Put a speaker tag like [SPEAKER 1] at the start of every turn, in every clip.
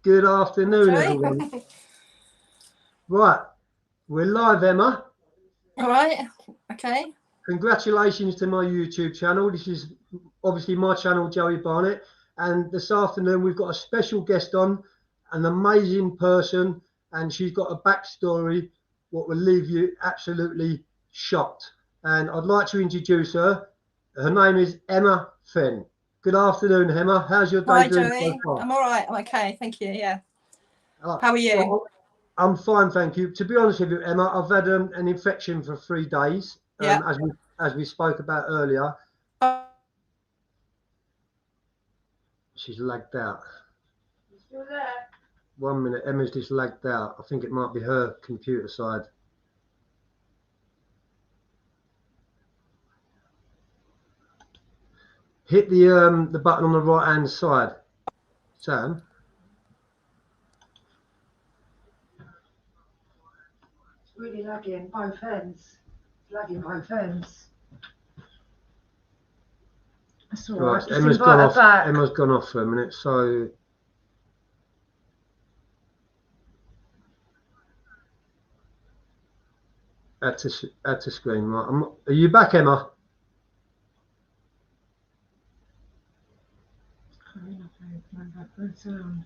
[SPEAKER 1] Good afternoon, everyone. Right, we're live, Emma.
[SPEAKER 2] All right, okay.
[SPEAKER 1] Congratulations to my YouTube channel. This is obviously my channel, Joey Barnett. And this afternoon, we've got a special guest on, an amazing person, and she's got a backstory what will leave you absolutely shocked. And I'd like to introduce her. Her name is Emma Fenn. Good afternoon, Emma. How's your day
[SPEAKER 2] Hi,
[SPEAKER 1] doing
[SPEAKER 2] Joey.
[SPEAKER 1] so far?
[SPEAKER 2] I'm all right. I'm okay. Thank you. Yeah. How are you?
[SPEAKER 1] Well, I'm fine, thank you. To be honest with you, Emma, I've had an infection for 3 days,
[SPEAKER 2] Yeah.
[SPEAKER 1] as we spoke about earlier. She's lagged out.
[SPEAKER 3] You still there?
[SPEAKER 1] 1 minute, Emma's just lagged out. I think it might be her computer side. Hit the button on the right hand side, Sam.
[SPEAKER 3] It's really lagging both ends. It's lagging both ends. That's all right.
[SPEAKER 1] Emma's gone off. Back. Emma's gone off for a minute, so add to screen. Right, are you back, Emma?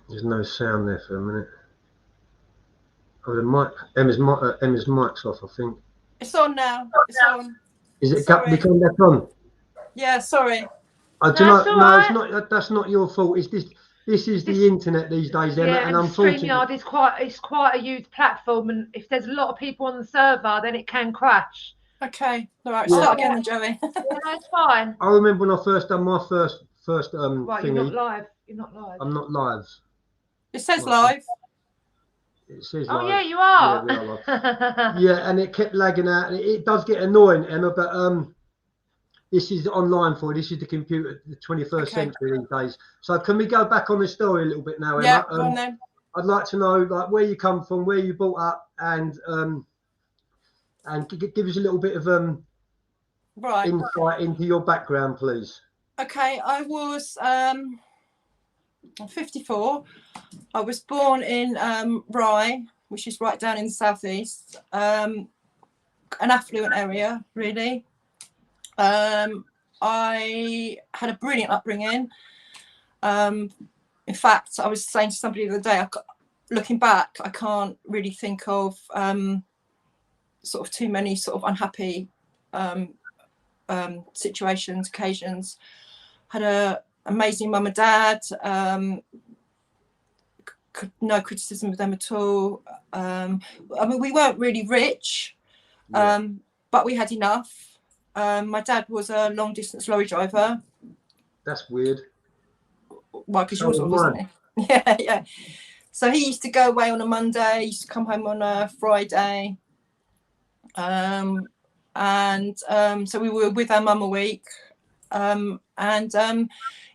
[SPEAKER 1] There's no sound there for a minute. Oh, the mic. Emma's mic's off, I think.
[SPEAKER 2] It's on now. It's on.
[SPEAKER 1] Is it become back on?
[SPEAKER 2] Yeah, sorry.
[SPEAKER 1] I do not. No, it's not. That's not your fault. It's this is the internet these days, Emma,
[SPEAKER 3] yeah,
[SPEAKER 1] and unfortunately,
[SPEAKER 3] StreamYard is quite a huge platform, and if there's a lot of people on the server, then it can crash.
[SPEAKER 2] Okay, all right. Start again, then, Joey.
[SPEAKER 3] Yeah, that's fine.
[SPEAKER 1] I remember when I first done my first
[SPEAKER 3] Right,
[SPEAKER 1] thingy.
[SPEAKER 3] you're not live. You're not live.
[SPEAKER 1] I'm not live.
[SPEAKER 2] It says live.
[SPEAKER 1] It says
[SPEAKER 3] oh
[SPEAKER 1] live.
[SPEAKER 3] yeah, you are.
[SPEAKER 1] Yeah, we are live. Yeah, and it kept lagging out, and it does get annoying, Emma. But this is online for this is the computer, the 21st century these days. So can we go back on the story a little bit now, Emma?
[SPEAKER 2] Yeah, go on then.
[SPEAKER 1] I'd like to know like where you come from, where you brought up, and give us a little bit of insight into your background, please.
[SPEAKER 2] Okay, I was 54. I was born in Rye, which is right down in the southeast, an affluent area, really. I had a brilliant upbringing. In fact, I was saying to somebody the other day, looking back, I can't really think of sort of too many sort of unhappy situations, occasions. Had an amazing mum and dad. No criticism of them at all. I mean, we weren't really rich, but we had enough. My dad was a long distance lorry driver.
[SPEAKER 1] That's weird.
[SPEAKER 2] Well, because yours wasn't it? Yeah, yeah. So he used to go away on a Monday, he used to come home on a Friday. So we were with our mum a week.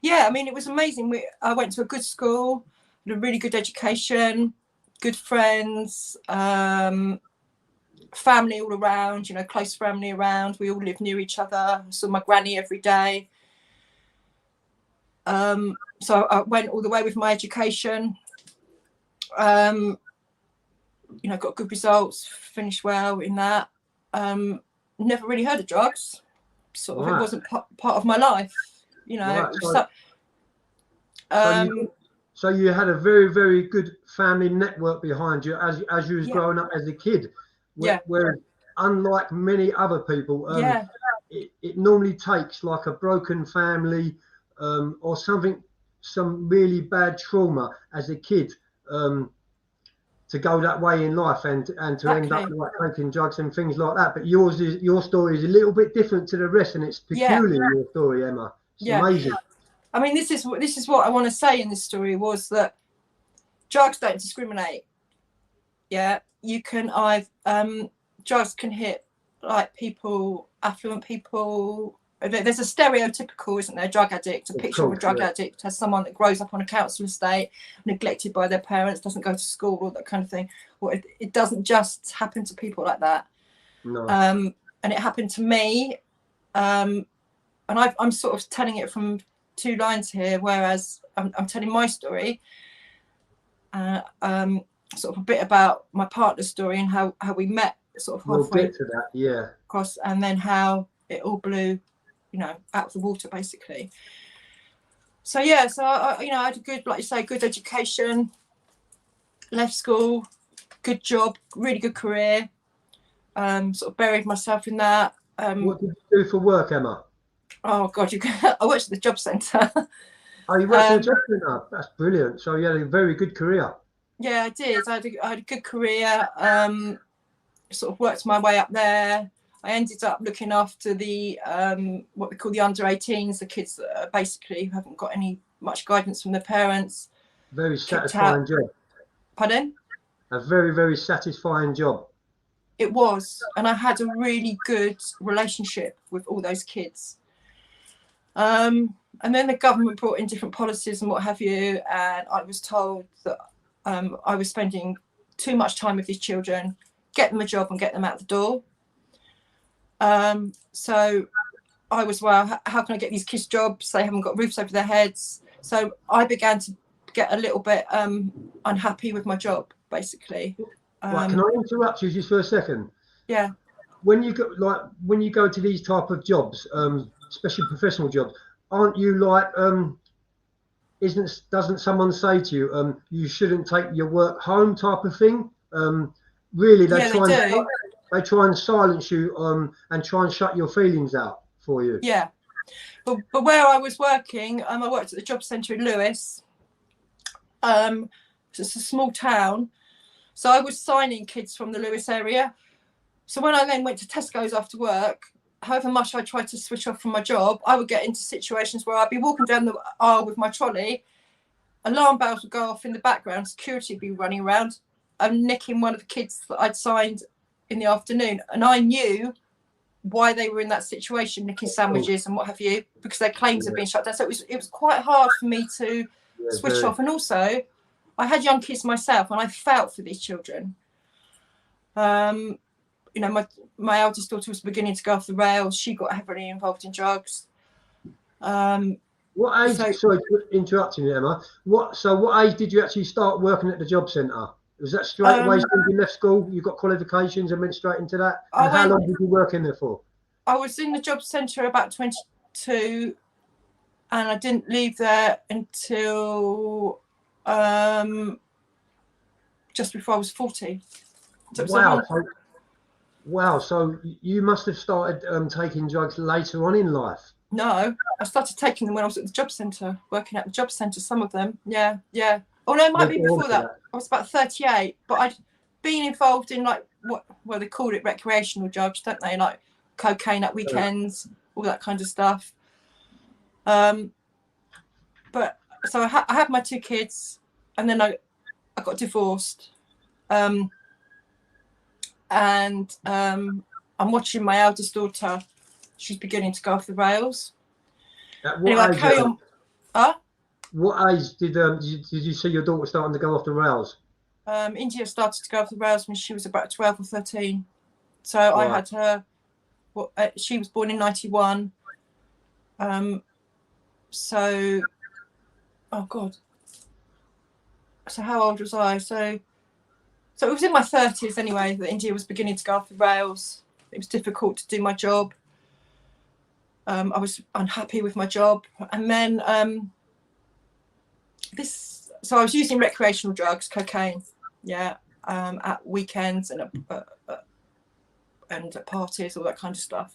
[SPEAKER 2] Yeah, I mean, it was amazing. I went to a good school, had a really good education, good friends, family all around, you know, close family around. We all lived near each other. I saw my granny every day. So I went all the way with my education. You know, got good results, finished well in that. Never really heard of drugs. Sort of, it wasn't part of my life, you know.
[SPEAKER 1] Right. So you had a very, very good family network behind you as you was growing up as a kid. Whereas unlike many other people, it normally takes like a broken family or some really bad trauma as a kid to go that way in life and to end up like taking drugs and things like that. But your story is a little bit different to the rest, and it's peculiar. Your story, Emma. It's amazing.
[SPEAKER 2] I mean, this is what I want to say in this story was that drugs don't discriminate. Yeah, you can drugs can hit like people, affluent people. There's a stereotypical, isn't there, drug addict, a picture of a drug addict as someone that grows up on a council estate, neglected by their parents, doesn't go to school, all that kind of thing. Well, it doesn't just happen to people like that.
[SPEAKER 1] No.
[SPEAKER 2] And it happened to me. And I'm sort of telling it from two lines here, whereas I'm telling my story, sort of a bit about my partner's story and how we met sort of halfway.
[SPEAKER 1] We'll get to that, yeah.
[SPEAKER 2] Across, and then how it all blew, you know, out of the water, basically. So yeah, so I you know, I had a good, like you say, good education, left school, good job, really good career. Sort of buried myself in that.
[SPEAKER 1] What did you do for work, Emma?
[SPEAKER 2] Oh God, I worked at the job centre.
[SPEAKER 1] Oh, you worked at the job centre? That's brilliant. So you had a very good career. Yeah,
[SPEAKER 2] I did. I had a good career. Sort of worked my way up there. I ended up looking after the what we call the under 18s, the kids that are basically who haven't got any much guidance from their parents.
[SPEAKER 1] Very satisfying job.
[SPEAKER 2] Pardon?
[SPEAKER 1] A very, very satisfying job.
[SPEAKER 2] It was, and I had a really good relationship with all those kids. And then the government brought in different policies and what have you, and I was told that I was spending too much time with these children, get them a job and get them out the door. So I was, well, how can I get these kids jobs? They haven't got roofs over their heads. So I began to get a little bit unhappy with my job, basically.
[SPEAKER 1] Right, can I interrupt you just for a second?
[SPEAKER 2] Yeah.
[SPEAKER 1] When you go to these type of jobs, especially professional jobs, aren't you like doesn't someone say to you you shouldn't take your work home type of thing? Really, they try and silence you and try and shut your feelings out for you.
[SPEAKER 2] Yeah, but where I was working, I worked at the job centre in Lewes. It's a small town. So I was signing kids from the Lewes area. So when I then went to Tesco's after work, however much I tried to switch off from my job, I would get into situations where I'd be walking down the aisle with my trolley, alarm bells would go off in the background, security would be running around, and nicking one of the kids that I'd signed in the afternoon. And I knew why they were in that situation, nicking sandwiches and what have you, because their claims had been shut down. So it was quite hard for me to switch off. And also, I had young kids myself, and I felt for these children. You know, my eldest daughter was beginning to go off the rails. She got heavily involved in drugs.
[SPEAKER 1] What age? Sorry for interrupting you, Emma. What age did you actually start working at the job centre? Was that straight away when you left school? You got qualifications and went straight into that? And how long did you work in there for? I
[SPEAKER 2] was in the job centre about 22, and I didn't leave there until just before I was 40. So wow. So you must have started taking drugs later on in life. No, I started taking them when I was at the job centre, working at the job centre, some of them. Yeah. Oh, no, it might be before that. I was about 38, but I'd been involved in like what they call it, recreational drugs, don't they? Like cocaine at weekends, all that kind of stuff. But so I had my two kids, and then I got divorced. And I'm watching my eldest daughter. She's beginning to go off the rails.
[SPEAKER 1] At what age? What age did you see your daughter starting to go off the rails?
[SPEAKER 2] India started to go off the rails when she was about 12 or 13. So I had her. She was born in 91. So, oh God. So how old was I? So it was in my 30s anyway that India was beginning to go off the rails. It was difficult to do my job. I was unhappy with my job, and then so I was using recreational drugs, cocaine, at weekends and at parties, all that kind of stuff.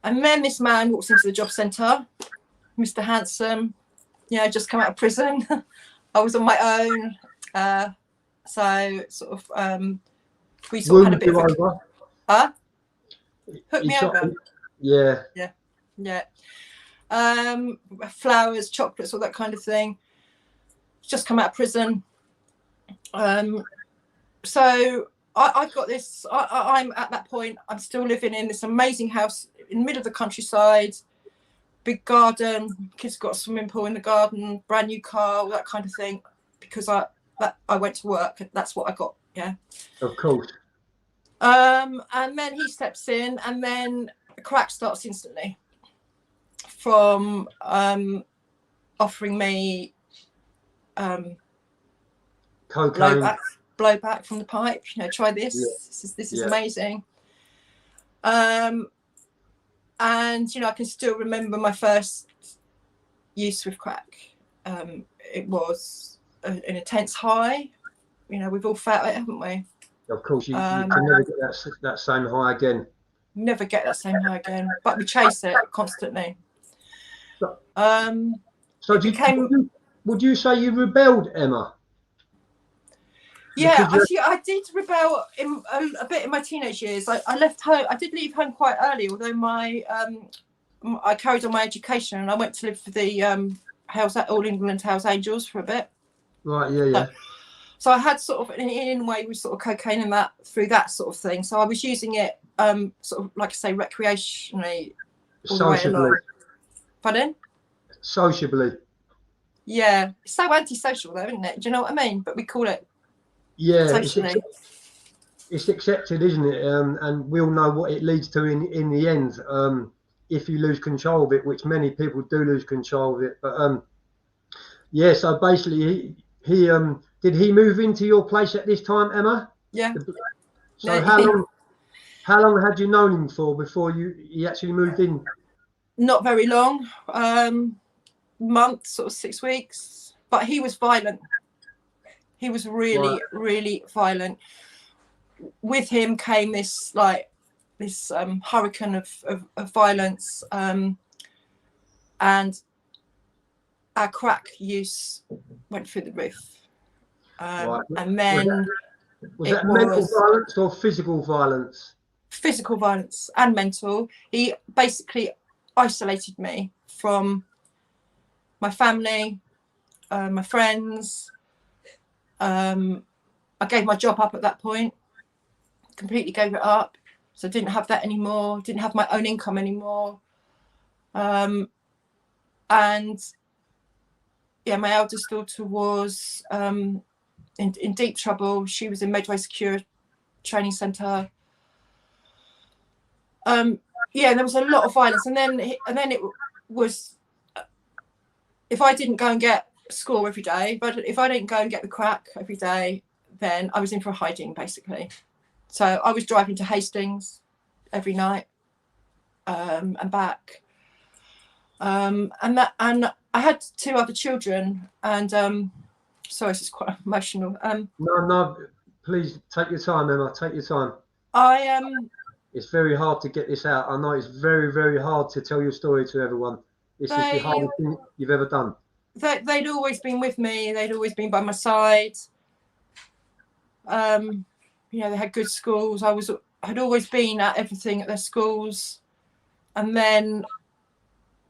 [SPEAKER 2] And then this man walks into the job centre, Mr. Handsome, just come out of prison. I was on my own, so sort of we sort of had a bit of a hooked me over. Yeah. Flowers, chocolates, all that kind of thing. Just come out of prison. So I've got this. I'm at that point. I'm still living in this amazing house in the middle of the countryside. Big garden. Kids got a swimming pool in the garden. Brand new car, all that kind of thing. Because I went to work. That's what I got. Yeah.
[SPEAKER 1] Of course.
[SPEAKER 2] And then he steps in, and then the crack starts instantly. from offering me
[SPEAKER 1] cocaine,
[SPEAKER 2] blowback from the pipe. You know, try this.
[SPEAKER 1] Yeah.
[SPEAKER 2] This is amazing. And you know, I can still remember my first use with crack. It was an intense high. You know, we've all felt it, haven't we?
[SPEAKER 1] Of course, you can never get that same high again.
[SPEAKER 2] Never get that same high again, but we chase it constantly.
[SPEAKER 1] So would you say you rebelled, Emma?
[SPEAKER 2] Yeah, I did rebel a bit in my teenage years. I left home. I did leave home quite early, although I carried on my education and I went to live for the All England House Angels for a bit.
[SPEAKER 1] Right, yeah.
[SPEAKER 2] So I had sort of, in a way, with sort of cocaine and that through that sort of thing. So I was using it sort of, like I say, recreationally.
[SPEAKER 1] Sociably.
[SPEAKER 2] Pardon?
[SPEAKER 1] Sociably.
[SPEAKER 2] Yeah. It's so antisocial though, isn't it? Do you know what I mean? But we call it socially.
[SPEAKER 1] It's accepted, isn't it? And we all know what it leads to in the end. If you lose control of it, which many people do lose control of it. But yeah, so basically he did he move into your place at this time, Emma?
[SPEAKER 2] Yeah.
[SPEAKER 1] So how long had you known him for before he actually moved in?
[SPEAKER 2] Not very long, month, sort of 6 weeks. But he was violent. He was really, really violent. With him came this hurricane of violence, and our crack use went through the roof. And then
[SPEAKER 1] was that mental violence or physical violence?
[SPEAKER 2] Physical violence and mental. He basically isolated me from my family, my friends. I gave my job up at that point, completely gave it up. So I didn't have that anymore, didn't have my own income anymore. And yeah, my eldest daughter was in deep trouble. She was in Medway Secure Training Centre. Yeah, there was a lot of violence, and then it was, if I didn't go and get school every day, but if I didn't go and get the crack every day, then I was in for hiding basically. So I was driving to Hastings every night and back, and I had 2 other children, and sorry, this is quite emotional.
[SPEAKER 1] No, please take your time, Emma. Take your time. It's very hard to get this out. I know it's very, very hard to tell your story to everyone. This is the hardest thing you've ever done.
[SPEAKER 2] They'd always been with me. They'd always been by my side. You know, they had good schools. I had always been at everything at their schools. And then,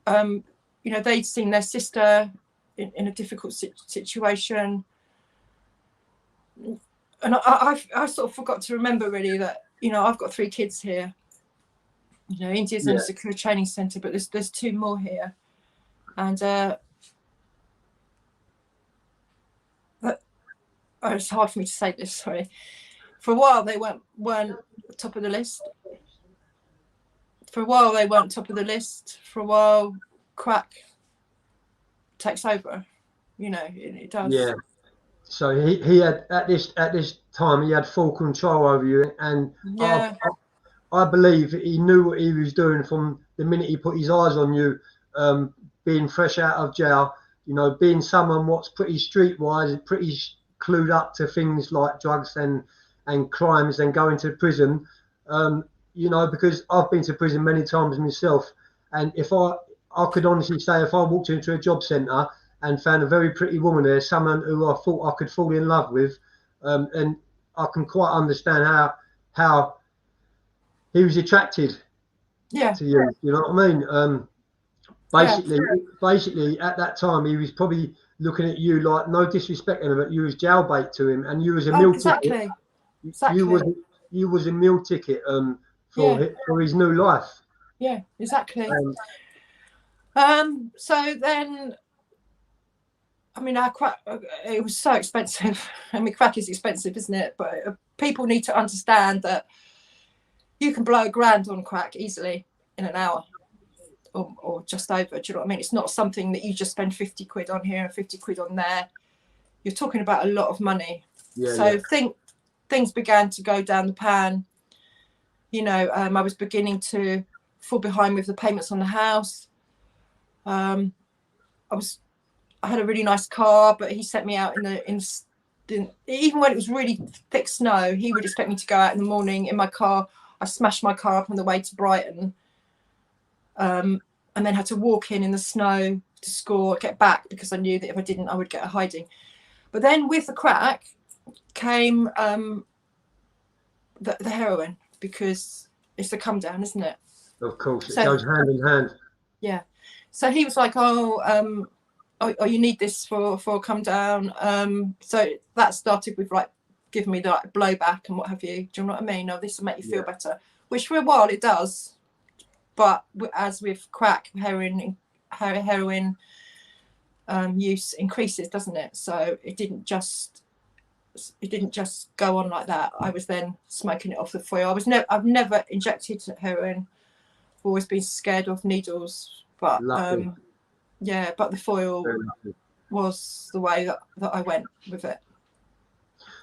[SPEAKER 2] you know, they'd seen their sister in a difficult situation. And I sort of forgot to remember really that, you know, I've got 3 kids here. You know, India's in a secure training centre, but there's 2 more here. And it's hard for me to say this, sorry. For a while they weren't top of the list. For a while they weren't top of the list. For a while crack takes over. You know, it does.
[SPEAKER 1] Yeah. So he had at this time he had full control over you, and yeah. I believe he knew what he was doing from the minute he put his eyes on you, being fresh out of jail, you know, being someone what's pretty streetwise, pretty clued up to things like drugs and crimes and going to prison, you know, because I've been to prison many times myself, and if I could honestly say if I walked into a job centre and found a very pretty woman there, someone who I thought I could fall in love with, and I can quite understand how he was attracted to you. You know what I mean? Basically, at that time, he was probably looking at you like, no disrespect, but you was jailbait to him, and you was a meal ticket. Exactly. You was a meal ticket for his new life.
[SPEAKER 2] Yeah, exactly. So then, I mean, our crack, it was so expensive. I mean, crack is expensive, isn't it? But people need to understand that you can blow $1,000 on crack easily in an hour. or just over. Do you know what I mean? It's not something that you just spend 50 quid on here and 50 quid on there. You're talking about a lot of money. So things began to go down the pan. You know, I was beginning to fall behind with the payments on the house. I had a really nice car, but he sent me out even when it was really thick snow, he would expect me to go out in the morning in my car. I smashed my car up on the way to Brighton, and then had to walk in the snow to score, get back, because I knew that if I didn't, I would get a hiding. But then with the crack came the heroin, because it's the come down, isn't it?
[SPEAKER 1] Of course, it goes hand in hand.
[SPEAKER 2] Yeah. So he was like, oh, you need this for a come down. So that started with like giving me the like blowback and what have you. Do you know what I mean? Oh, this will make you feel better, which for a while it does. But as with crack, heroin use increases, doesn't it? So it didn't just go on like that. I was then smoking it off the foil. I've never injected heroin. I've always been scared of needles, but but the foil was the way that I went with it.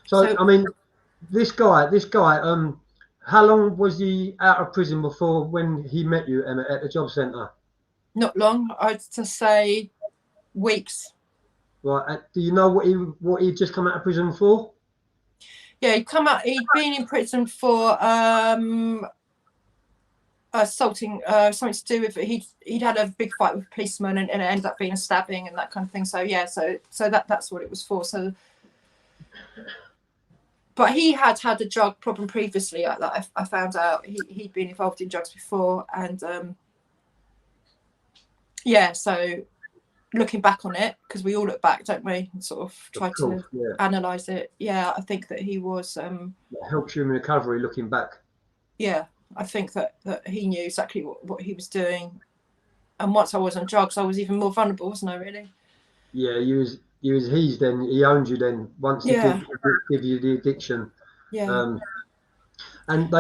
[SPEAKER 1] So I mean, this guy, how long was he out of prison before when he met you, Emma, at the job centre?
[SPEAKER 2] Not long. I'd just say weeks. Right.
[SPEAKER 1] Do you know what he'd just come out of prison for?
[SPEAKER 2] Yeah, he'd been in prison for assaulting, something to do with it. He'd had a big fight with a policeman, and it ended up being a stabbing and that kind of thing. So yeah, so that's what it was for. So, but he had a drug problem previously. That I found out he'd been involved in drugs before, and so looking back on it, because we all look back, don't we, and sort of try to analyze it. Yeah, I think that he was
[SPEAKER 1] it helps you in recovery looking back.
[SPEAKER 2] Yeah, I think that he knew exactly what he was doing, and once I was on drugs, I was even more vulnerable, wasn't I? Really?
[SPEAKER 1] Yeah, he owned you then once he did give you the addiction.
[SPEAKER 2] Yeah.
[SPEAKER 1] And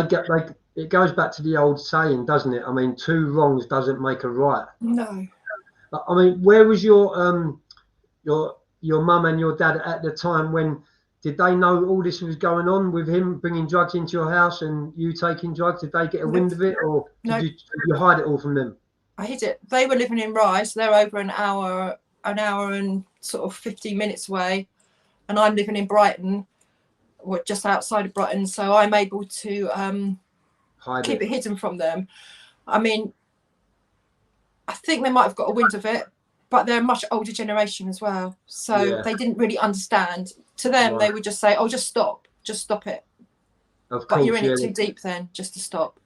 [SPEAKER 1] it goes back to the old saying, doesn't it? I mean, 2 wrongs doesn't make a right.
[SPEAKER 2] No.
[SPEAKER 1] I mean, where was your mum and your dad at the time? When did they know all this was going on with him bringing drugs into your house and you taking drugs? Did they get a wind of it, or did you hide it all from them?
[SPEAKER 2] I hid it. They were living in Rye, so they're over an hour and sort of 15 minutes away, and I'm living in Brighton, or just outside of Brighton, so I'm able to keep it hidden from them. I mean, I think they might have got a wind of it, but they're a much older generation as well, so they didn't really understand. To them, they would just say, "Oh, just stop it." But you're in it too deep then, just to stop.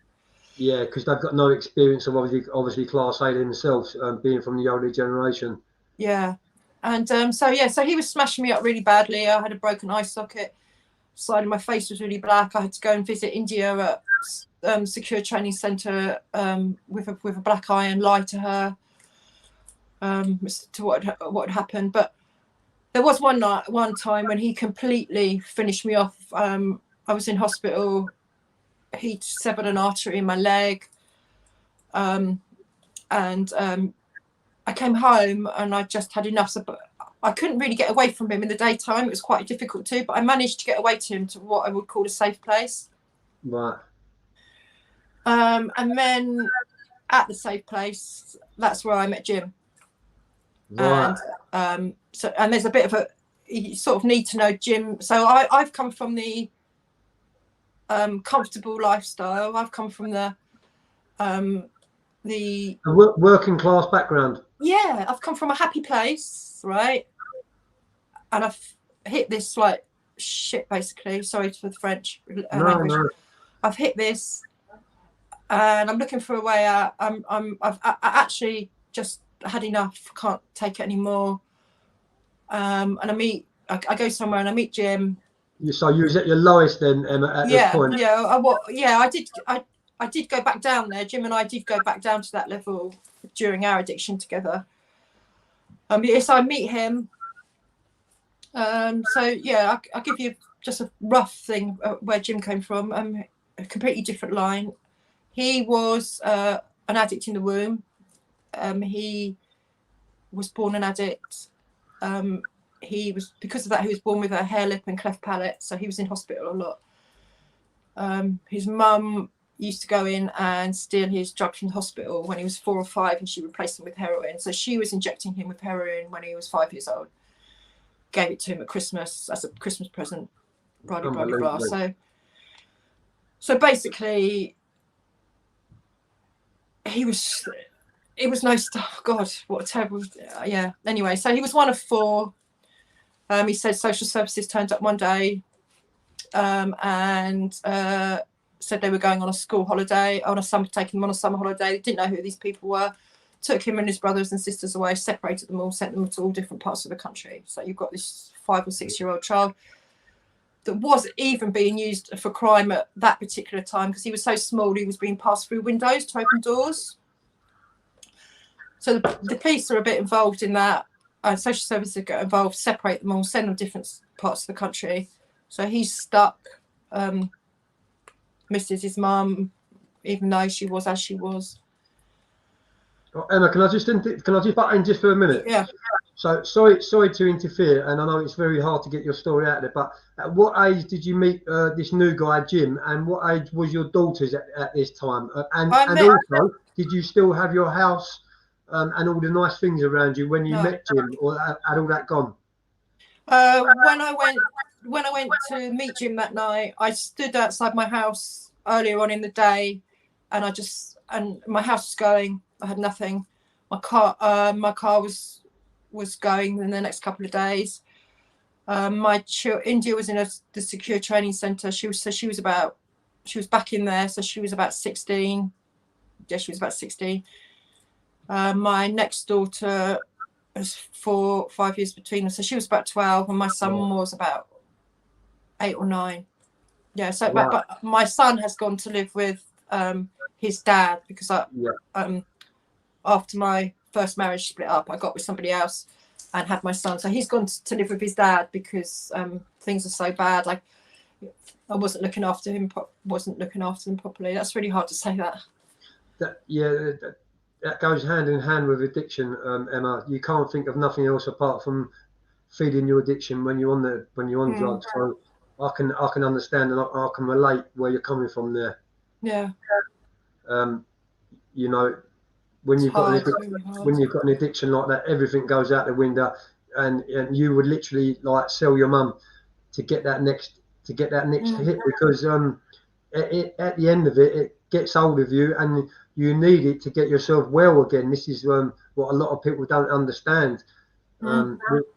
[SPEAKER 1] Yeah, because they've got no experience of obviously Class A themselves, being from the older generation.
[SPEAKER 2] Yeah, and so he was smashing me up really badly. I had a broken eye socket. Side of my face was really black. I had to go and visit India at Secure Training Centre with a black eye and lie to her as to what had happened. But there was one time when he completely finished me off. I was in hospital. He'd severed an artery in my leg, and I came home and I just had enough. So I couldn't really get away from him in the daytime. It was quite difficult too, but I managed to get away to him to what I would call a safe place.
[SPEAKER 1] Right.
[SPEAKER 2] And then at the safe place, that's where I met Jim.
[SPEAKER 1] Right.
[SPEAKER 2] And there's a bit of you sort of need to know Jim. So I've come from the comfortable lifestyle. I've come from the
[SPEAKER 1] working class background.
[SPEAKER 2] Yeah, I've come from a happy place, right? And I've hit this like shit, basically. Sorry for the French language. No. I've hit this, and I'm looking for a way out. I've actually just had enough. Can't take it anymore. And I go somewhere and I meet Jim.
[SPEAKER 1] So you was at your lowest then, Emma, at this point?
[SPEAKER 2] I did go back down there. Jim and I did go back down to that level during our addiction together. Yes, I meet him. I'll give you just a rough thing where Jim came from. A completely different line. He was an addict in the womb. he was born an addict. Because of that, he was born with a hair lip and cleft palate, so he was in hospital a lot. His mum used to go in and steal his drugs from the hospital when he was 4 or 5, and she replaced him with heroin. So she was injecting him with heroin when he was 5 years old. Gave it to him at Christmas as a Christmas present. Blah, blah, blah, blah. So basically, it was no stuff. God, what a terrible. Yeah. Anyway, so he was one of 4. He said social services turned up one day and said they were going on a school holiday, taking them on a summer holiday. They didn't know who these people were. Took him and his brothers and sisters away, separated them all, sent them to all different parts of the country. So you've got this 5 or 6 year old child that was even being used for crime at that particular time because he was so small. He was being passed through windows to open doors. So the police are a bit involved in that. Social services get involved, separate them all, send them different parts of the country. So he's stuck, misses his mum, even though she was as she was.
[SPEAKER 1] Oh, Emma, can I just butt in just for a minute?
[SPEAKER 2] Yeah.
[SPEAKER 1] So sorry to interfere, and I know it's very hard to get your story out there. But at what age did you meet this new guy, Jim? And what age was your daughters at this time? And also, did you still have your house? And all the nice things around you when you met Jim, or had all that gone?
[SPEAKER 2] When I went to meet Jim that night, I stood outside my house earlier on in the day, and my house was going. I had nothing. My car was going in the next couple of days. India was in the secure training centre. She was back in there, so she was about 16. Yeah, she was about 16. My next daughter was 4 or 5 years between us, so she was about 12, and my son was about 8 or 9. Yeah, so but my son has gone to live with his dad because after my first marriage split up, I got with somebody else and had my son. So he's gone to live with his dad because things are so bad. Like I wasn't looking after him properly. That's really hard to say that.
[SPEAKER 1] That goes hand in hand with addiction, Emma. You can't think of nothing else apart from feeding your addiction when you're on drugs. So I can understand and I can relate where you're coming from there.
[SPEAKER 2] Yeah.
[SPEAKER 1] You know, when you've got an addiction like that, everything goes out the window, and you would literally like sell your mum to get that next hit, because at the end of it gets hold of you, and you need it to get yourself well again. This is what a lot of people don't understand.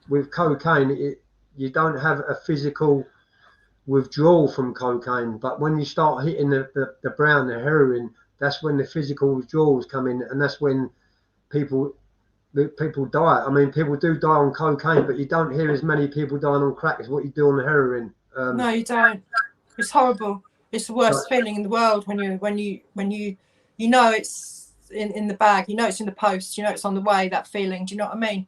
[SPEAKER 1] With cocaine, you don't have a physical withdrawal from cocaine, but when you start hitting the heroin, that's when the physical withdrawals come in, and that's when people die. I mean, people do die on cocaine, but you don't hear as many people dying on crack as what you do on the heroin.
[SPEAKER 2] No, you don't. It's horrible. It's the worst feeling in the world when you know it's in the bag, you know it's in the post, you know it's on the way, that feeling. Do you know what I mean?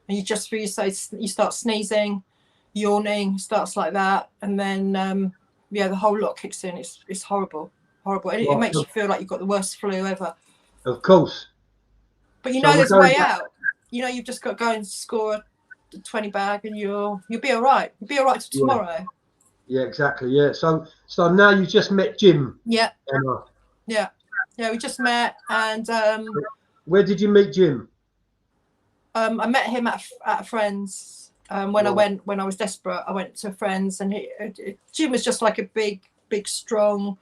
[SPEAKER 2] And you start sneezing, yawning, starts like that, and then the whole lot kicks in. It's horrible. And it makes you feel like you've got the worst flu ever.
[SPEAKER 1] Of course.
[SPEAKER 2] But there's a way out. You've just got to go and score a 20 bag, and you'll be all right. You'll be all right till tomorrow.
[SPEAKER 1] Yeah, exactly. Yeah. So now you just met Jim.
[SPEAKER 2] Yeah.
[SPEAKER 1] Emma.
[SPEAKER 2] Yeah. Yeah, we just met, and
[SPEAKER 1] where did you meet Jim?
[SPEAKER 2] I met him at a friend's. When I was desperate, I went to a friend's, and Jim was just like a big, strong.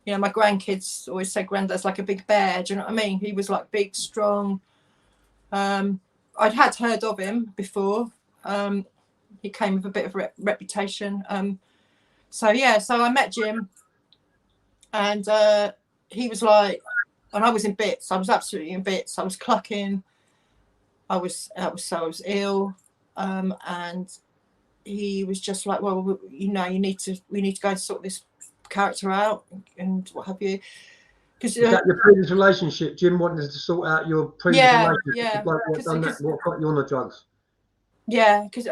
[SPEAKER 2] My grandkids always say granddad's like a big bear. Do you know what I mean? He was like big, strong. I'd had heard of him before. He came with a bit of reputation. So I met Jim, and he was like, and I was in bits. I was absolutely in bits. I was clucking. I was ill, and he was just like, well, we need to go and sort this character out and what have you. Because
[SPEAKER 1] that your previous relationship, Jim wanted to sort out your previous relationship. What got you on the drugs?
[SPEAKER 2] Yeah, because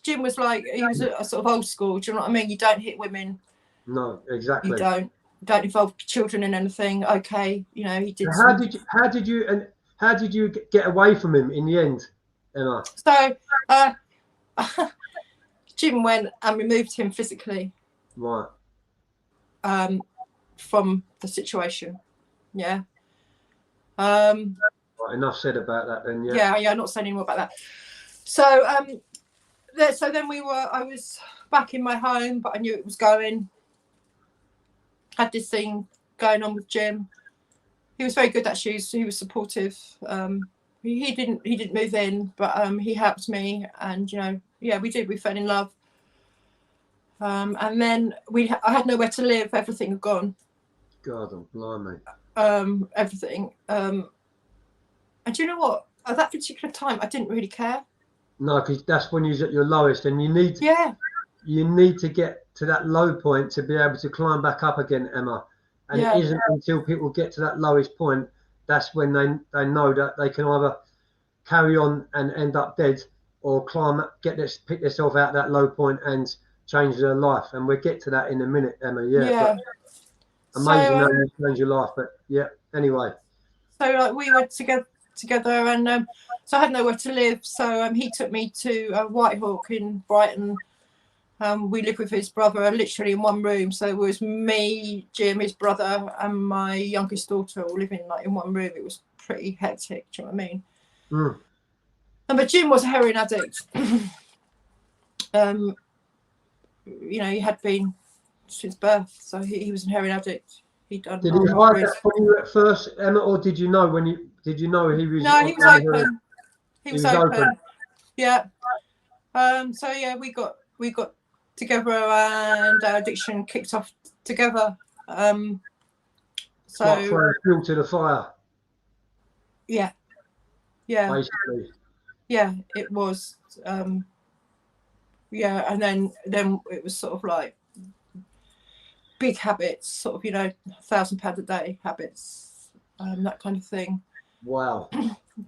[SPEAKER 2] Jim was like, he was a sort of old school. Do you know what I mean? You don't hit women.
[SPEAKER 1] No, exactly.
[SPEAKER 2] You don't involve children in anything. Okay, he did.
[SPEAKER 1] How did you? And how did you get away from him in the end, Emma?
[SPEAKER 2] So Jim went and removed him physically.
[SPEAKER 1] Right.
[SPEAKER 2] From the situation. Yeah.
[SPEAKER 1] Right, enough said about that then.
[SPEAKER 2] Yeah, not saying any more about that. So so then I was back in my home, but I knew it was going. Had this thing going on with Jim. He was very good actually. He was supportive. He didn't move in, but he helped me, and we fell in love. And then I had nowhere to live. Everything had gone.
[SPEAKER 1] God, I'm blimey.
[SPEAKER 2] Everything. And do you know what? At that particular time, I didn't really care.
[SPEAKER 1] No, because that's when you're at your lowest, and you need to get to that low point to be able to climb back up again, Emma. And it isn't until people get to that lowest point that's when they know that they can either carry on and end up dead, or pick themselves out that low point and change their life. And we'll get to that in a minute, Emma. Yeah. Amazing how you change your life, but anyway.
[SPEAKER 2] So we were together, and so I had nowhere to live. So he took me to Whitehawk in Brighton. We lived with his brother, literally in one room. So it was me, Jim, his brother, and my youngest daughter all living in one room. It was pretty hectic. Do you know what I mean?
[SPEAKER 1] Mm.
[SPEAKER 2] But Jim was a heroin addict. He had been since birth, so he was a heroin addict. Did he hide that
[SPEAKER 1] from you at first, Emma, or did you know he was?
[SPEAKER 2] No, he was open. He was open. Yeah. So we got together, and our addiction kicked off together.
[SPEAKER 1] Like throwing fuel to the fire.
[SPEAKER 2] Yeah.
[SPEAKER 1] Basically.
[SPEAKER 2] Yeah, it was. And then it was sort of like big habits, sort of, £1,000 a day habits, that kind of thing.
[SPEAKER 1] Wow.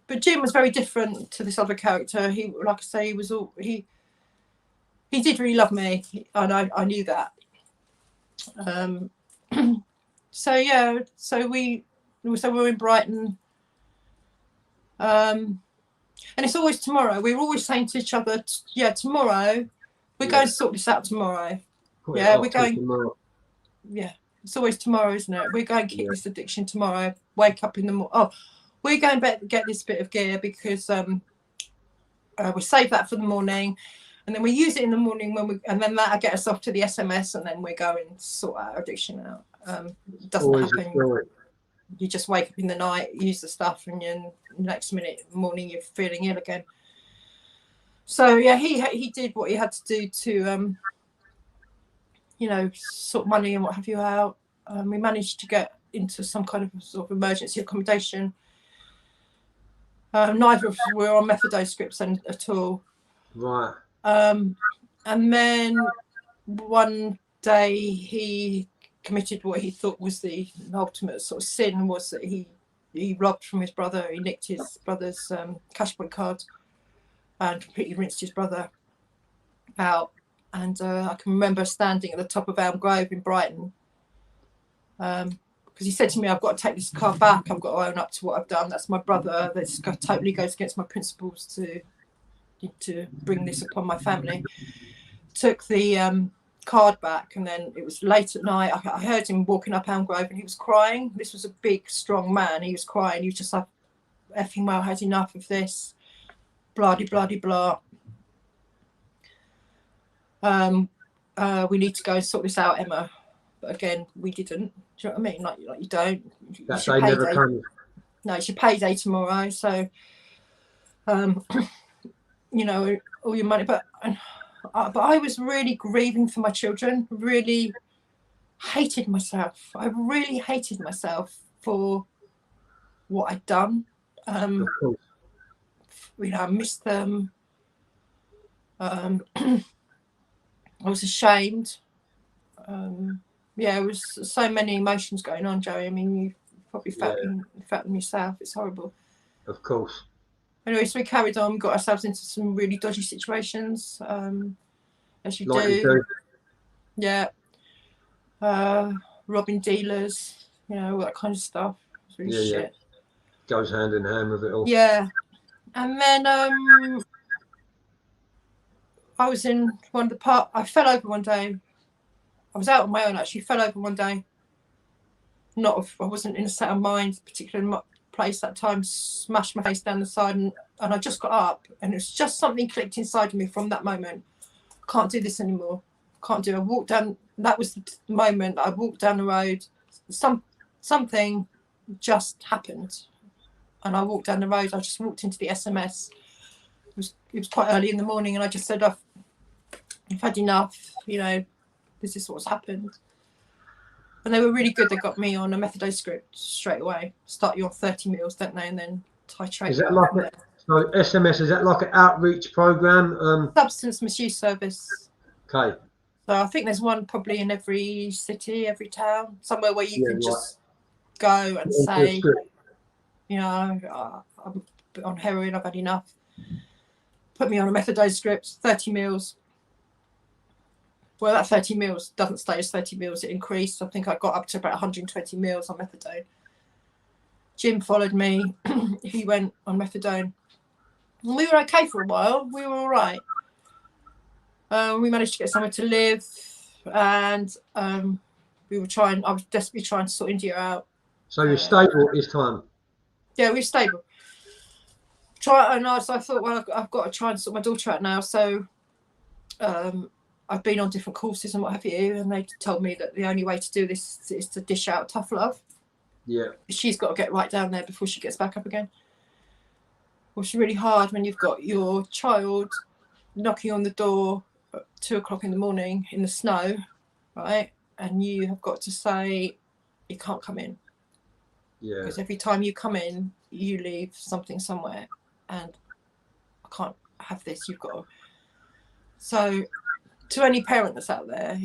[SPEAKER 2] But Jim was very different to this other character. He, like I say, he did really love me, and I knew that. So we were in Brighton, and it's always tomorrow. We were always saying to each other, tomorrow we're going to sort this out tomorrow. We're going tomorrow. Yeah, it's always tomorrow, isn't it? We're going to kick this addiction tomorrow. Wake up in the morning. Oh, we're going to get this bit of gear because we save that for the morning, and then we use it in the morning and then that'll get us off to the SMS, and then we go and sort our addiction out. It doesn't happen. You just wake up in the night, use the stuff, and then next morning you're feeling ill again. So he did what he had to do to sort money and what have you out. We managed to get into some kind of sort of emergency accommodation. Neither of us were on methadone scripts at all.
[SPEAKER 1] Right.
[SPEAKER 2] And then one day he committed what he thought was the ultimate sort of sin, was that he robbed from his brother. He nicked his brother's cash point card and completely rinsed his brother out. And I can remember standing at the top of Elm Grove in Brighton, because he said to me, I've got to take this car back. I've got to own up to what I've done. That's my brother. This totally goes against my principles to bring this upon my family. Took the card back, and then it was late at night. I heard him walking up Elm Grove, and he was crying. This was a big, strong man. He was crying. He was just like, effing well, had enough of this. Blah-de-blah-de-blah. We need to go and sort this out, Emma. But again, we didn't. Do you know what I mean? Like you don't.
[SPEAKER 1] That day never comes.
[SPEAKER 2] No, it's your payday tomorrow. So, all your money. But I was really grieving for my children. Really hated myself. I really hated myself for what I'd done. I missed them. I was ashamed. It was so many emotions going on, Joey. I mean, you probably felt them yourself. It's horrible.
[SPEAKER 1] Of course.
[SPEAKER 2] Anyway, so we carried on, got ourselves into some really dodgy situations, as you do. Yeah. Robbing dealers, all that kind of stuff. It's really shit.
[SPEAKER 1] goes hand in hand with it all.
[SPEAKER 2] Yeah. And then I was in one of the park. I fell over one day. I was out on my own, actually. Fell over one day. I wasn't in a set of mind, particularly in my place that time. Smashed my face down the side, and I just got up, and it's just something clicked inside of me from that moment. I can't do this anymore. Can't do it. I walked down. That was the moment I walked down the road. Something just happened, and I walked down the road. I just walked into the SMS. It was quite early in the morning, and I just said, I've had enough. You know, this is what's happened. And they were really good. They got me on a Methadone script straight away. Start you on 30 mils, don't they? And then titrate.
[SPEAKER 1] Is that like so SMS? Is that like an outreach program?
[SPEAKER 2] Substance misuse service.
[SPEAKER 1] Okay.
[SPEAKER 2] So I think there's one probably in every city, every town, somewhere where you can just go and say, you know, I'm on heroin, I've had enough. Put me on a Methadone script, 30 mils. Well, that 30 mils doesn't stay as 30 mils. It increased. I think I got up to about 120 mils on methadone. Jim followed me. He went on methadone. And we were okay for a while. We were all right. We managed to get somewhere to live. And we were trying. I was desperately trying to sort India out.
[SPEAKER 1] So you're stable at this time?
[SPEAKER 2] Yeah, we were stable. So I thought, well, I've got to try and sort my daughter out now. So I've been on different courses and what have you, and they told me that the only way to do this is to dish out tough love.
[SPEAKER 1] Yeah.
[SPEAKER 2] She's got to get right down there before she gets back up again. Well, it's really hard when you've got your child knocking on the door at 2 o'clock in the morning in the snow, right? And you have got to say, you can't come in.
[SPEAKER 1] Yeah.
[SPEAKER 2] Because every time you come in, you leave something somewhere, and I can't have this. You've got to. So, to any parent that's out there,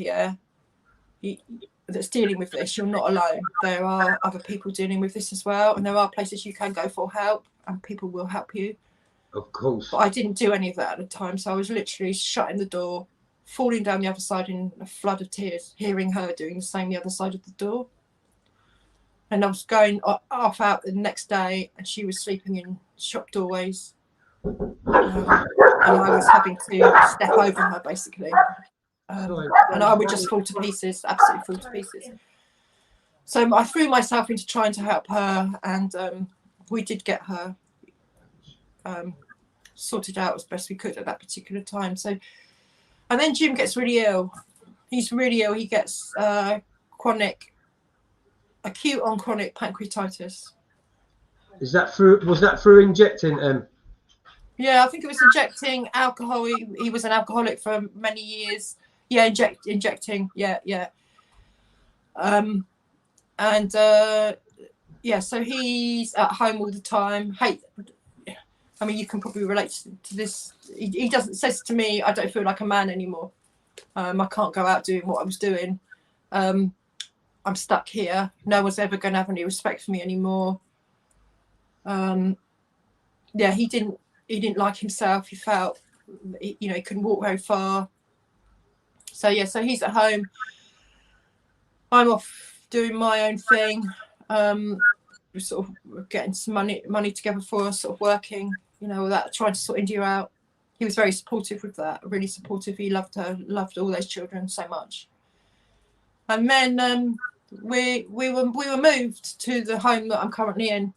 [SPEAKER 2] that's dealing with this, you're not alone. There are other people dealing with this as well, and there are places you can go for help, and people will help you.
[SPEAKER 1] Of course.
[SPEAKER 2] But I didn't do any of that at the time, so I was literally shutting the door, falling down the other side in a flood of tears, hearing her doing the same the other side of the door. And I was going off out the next day, and she was sleeping in shop doorways. And I was having to step over her, basically. And I would just fall to pieces, absolutely fall to pieces. So I threw myself into trying to help her, and we did get her sorted out as best we could at that particular time. So, and then Jim gets really ill. He's really ill. He gets acute on chronic pancreatitis.
[SPEAKER 1] Was that through injecting?
[SPEAKER 2] Yeah, I think it was injecting alcohol. He was an alcoholic for many years. Yeah, injecting. Yeah. So he's at home all the time. I mean, you can probably relate to this. He says to me, I don't feel like a man anymore. I can't go out doing what I was doing. I'm stuck here. No one's ever going to have any respect for me anymore. He didn't like himself. He felt, he couldn't walk very far. So he's at home. I'm off doing my own thing. We're sort of getting some money together for us, sort of working, that, trying to sort India out. He was very supportive with that, really supportive. He loved her, loved all those children so much. And then we were moved to the home that I'm currently in.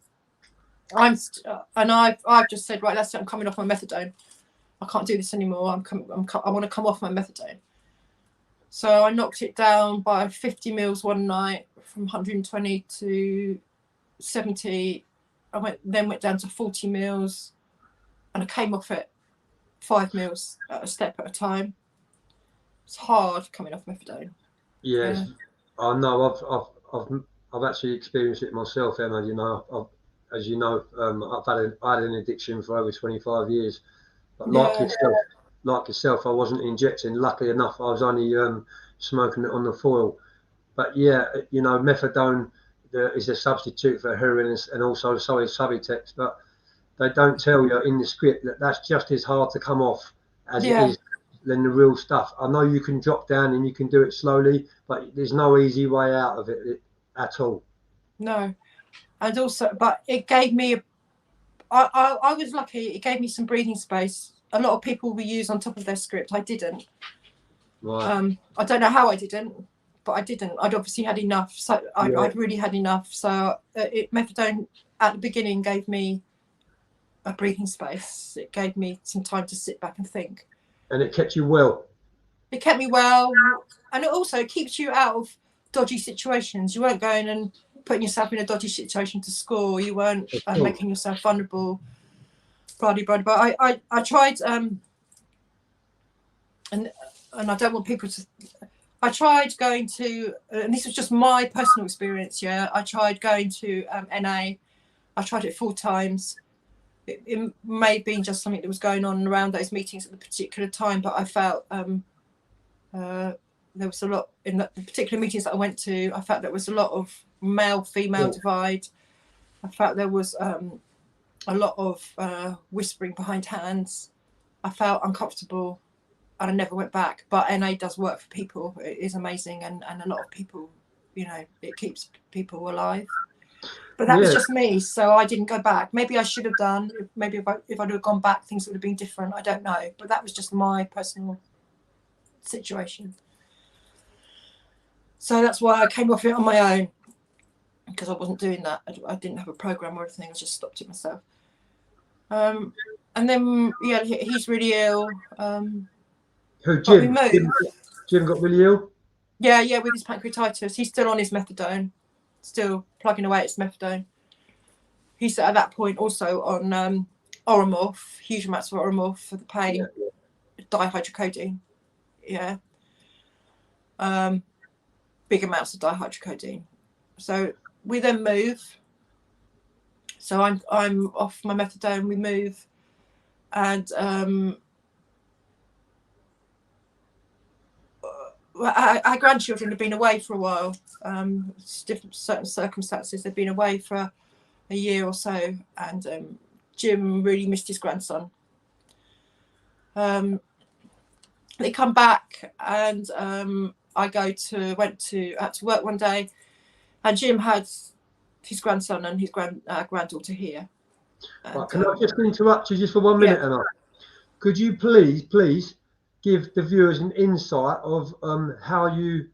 [SPEAKER 2] I've just said, right, that's it. I'm coming off my methadone. I can't do this anymore. I want to come off my methadone. So I knocked it down by 50 mils one night, from 120 to 70. I went down to 40 mils, and I came off it 5 mils at a step at a time. It's hard coming off methadone.
[SPEAKER 1] Yes, yeah. I know. I've actually experienced it myself, Emma. As you know, I had an addiction for over 25 years. But like yourself, I wasn't injecting. Luckily enough, I was only smoking it on the foil. But yeah, methadone is a substitute for heroin, and also so is Subutex. But they don't tell you in the script that that's just as hard to come off as it is than the real stuff. I know you can drop down and you can do it slowly, but there's no easy way out of it at all.
[SPEAKER 2] No. and also, but it gave me, I was lucky. It gave me some breathing space. A lot of people will use on top of their script. I didn't.
[SPEAKER 1] Right.
[SPEAKER 2] I don't know how I didn't, but I didn't. I'd obviously had enough. So I'd really had enough. So methadone at the beginning gave me a breathing space. It gave me some time to sit back and think.
[SPEAKER 1] And it kept you well.
[SPEAKER 2] It kept me well, and it also keeps you out of dodgy situations. You weren't going and putting yourself in a dodgy situation to score. You weren't making yourself vulnerable. But I tried, and I don't want people to. I tried going to, and this was just my personal experience. Yeah, I tried going to NA. I tried it 4 times. It may have been just something that was going on around those meetings at the particular time, but I felt there was a lot in the particular meetings that I went to. I felt there was a lot of male-female divide. I felt there was a lot of whispering behind hands. I felt uncomfortable, and I never went back. But NA does work for people. It is amazing, and a lot of people, you know, it keeps people alive. But that was just me, so I didn't go back. Maybe I should have done. Maybe if I'd have gone back, things would have been different. I don't know. But that was just my personal situation. So that's why I came off it on my own, because I wasn't doing that. I didn't have a program or anything. I just stopped it myself. And then, yeah, he's really ill.
[SPEAKER 1] Who, Jim? Jim got really ill?
[SPEAKER 2] Yeah, with his pancreatitis. He's still on his methadone. Still plugging away at his methadone. He's at that point also on Oromorph, huge amounts of Oromorph for the pain, dihydrocodeine. Yeah. Big amounts of dihydrocodeine. So we then move. So I'm off my methadone. We move, and our grandchildren have been away for a while. Different certain circumstances. They've been away for a year or so, and Jim really missed his grandson. They come back, and I went to work one day, and Jim had his grandson and his granddaughter here. And,
[SPEAKER 1] can I just interrupt you just for 1 minute, Emma? Could you please give the viewers an insight of how you,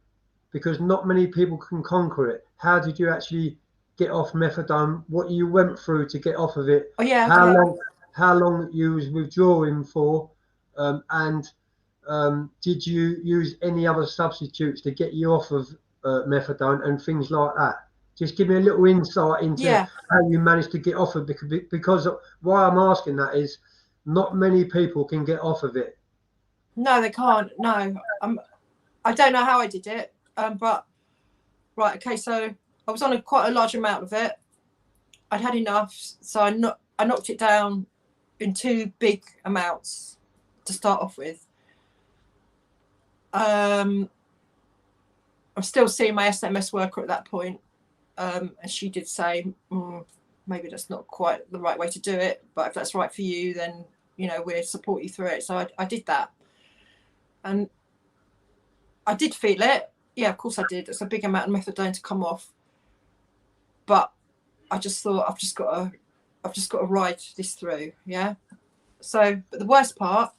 [SPEAKER 1] because not many people can conquer it. How did you actually get off methadone? What you went through to get off of it?
[SPEAKER 2] Oh yeah.
[SPEAKER 1] How long you was withdrawing for? And did you use any other substitutes to get you off of methadone and things like that? Just give me a little insight into how you managed to get off of it, because why I'm asking that is not many people can get off of it.
[SPEAKER 2] No, they can't. No, I don't know how I did it. But right, okay. So I was on quite a large amount of it. I'd had enough, so I knocked it down in 2 big amounts to start off with. I'm still seeing my SMS worker at that point, and she did say, maybe that's not quite the right way to do it, but if that's right for you, then you know we'll support you through it. So I did that. And I did feel it. Yeah, of course I did. It's a big amount of methadone to come off. But I just thought I've just got to ride this through. Yeah. So, but the worst part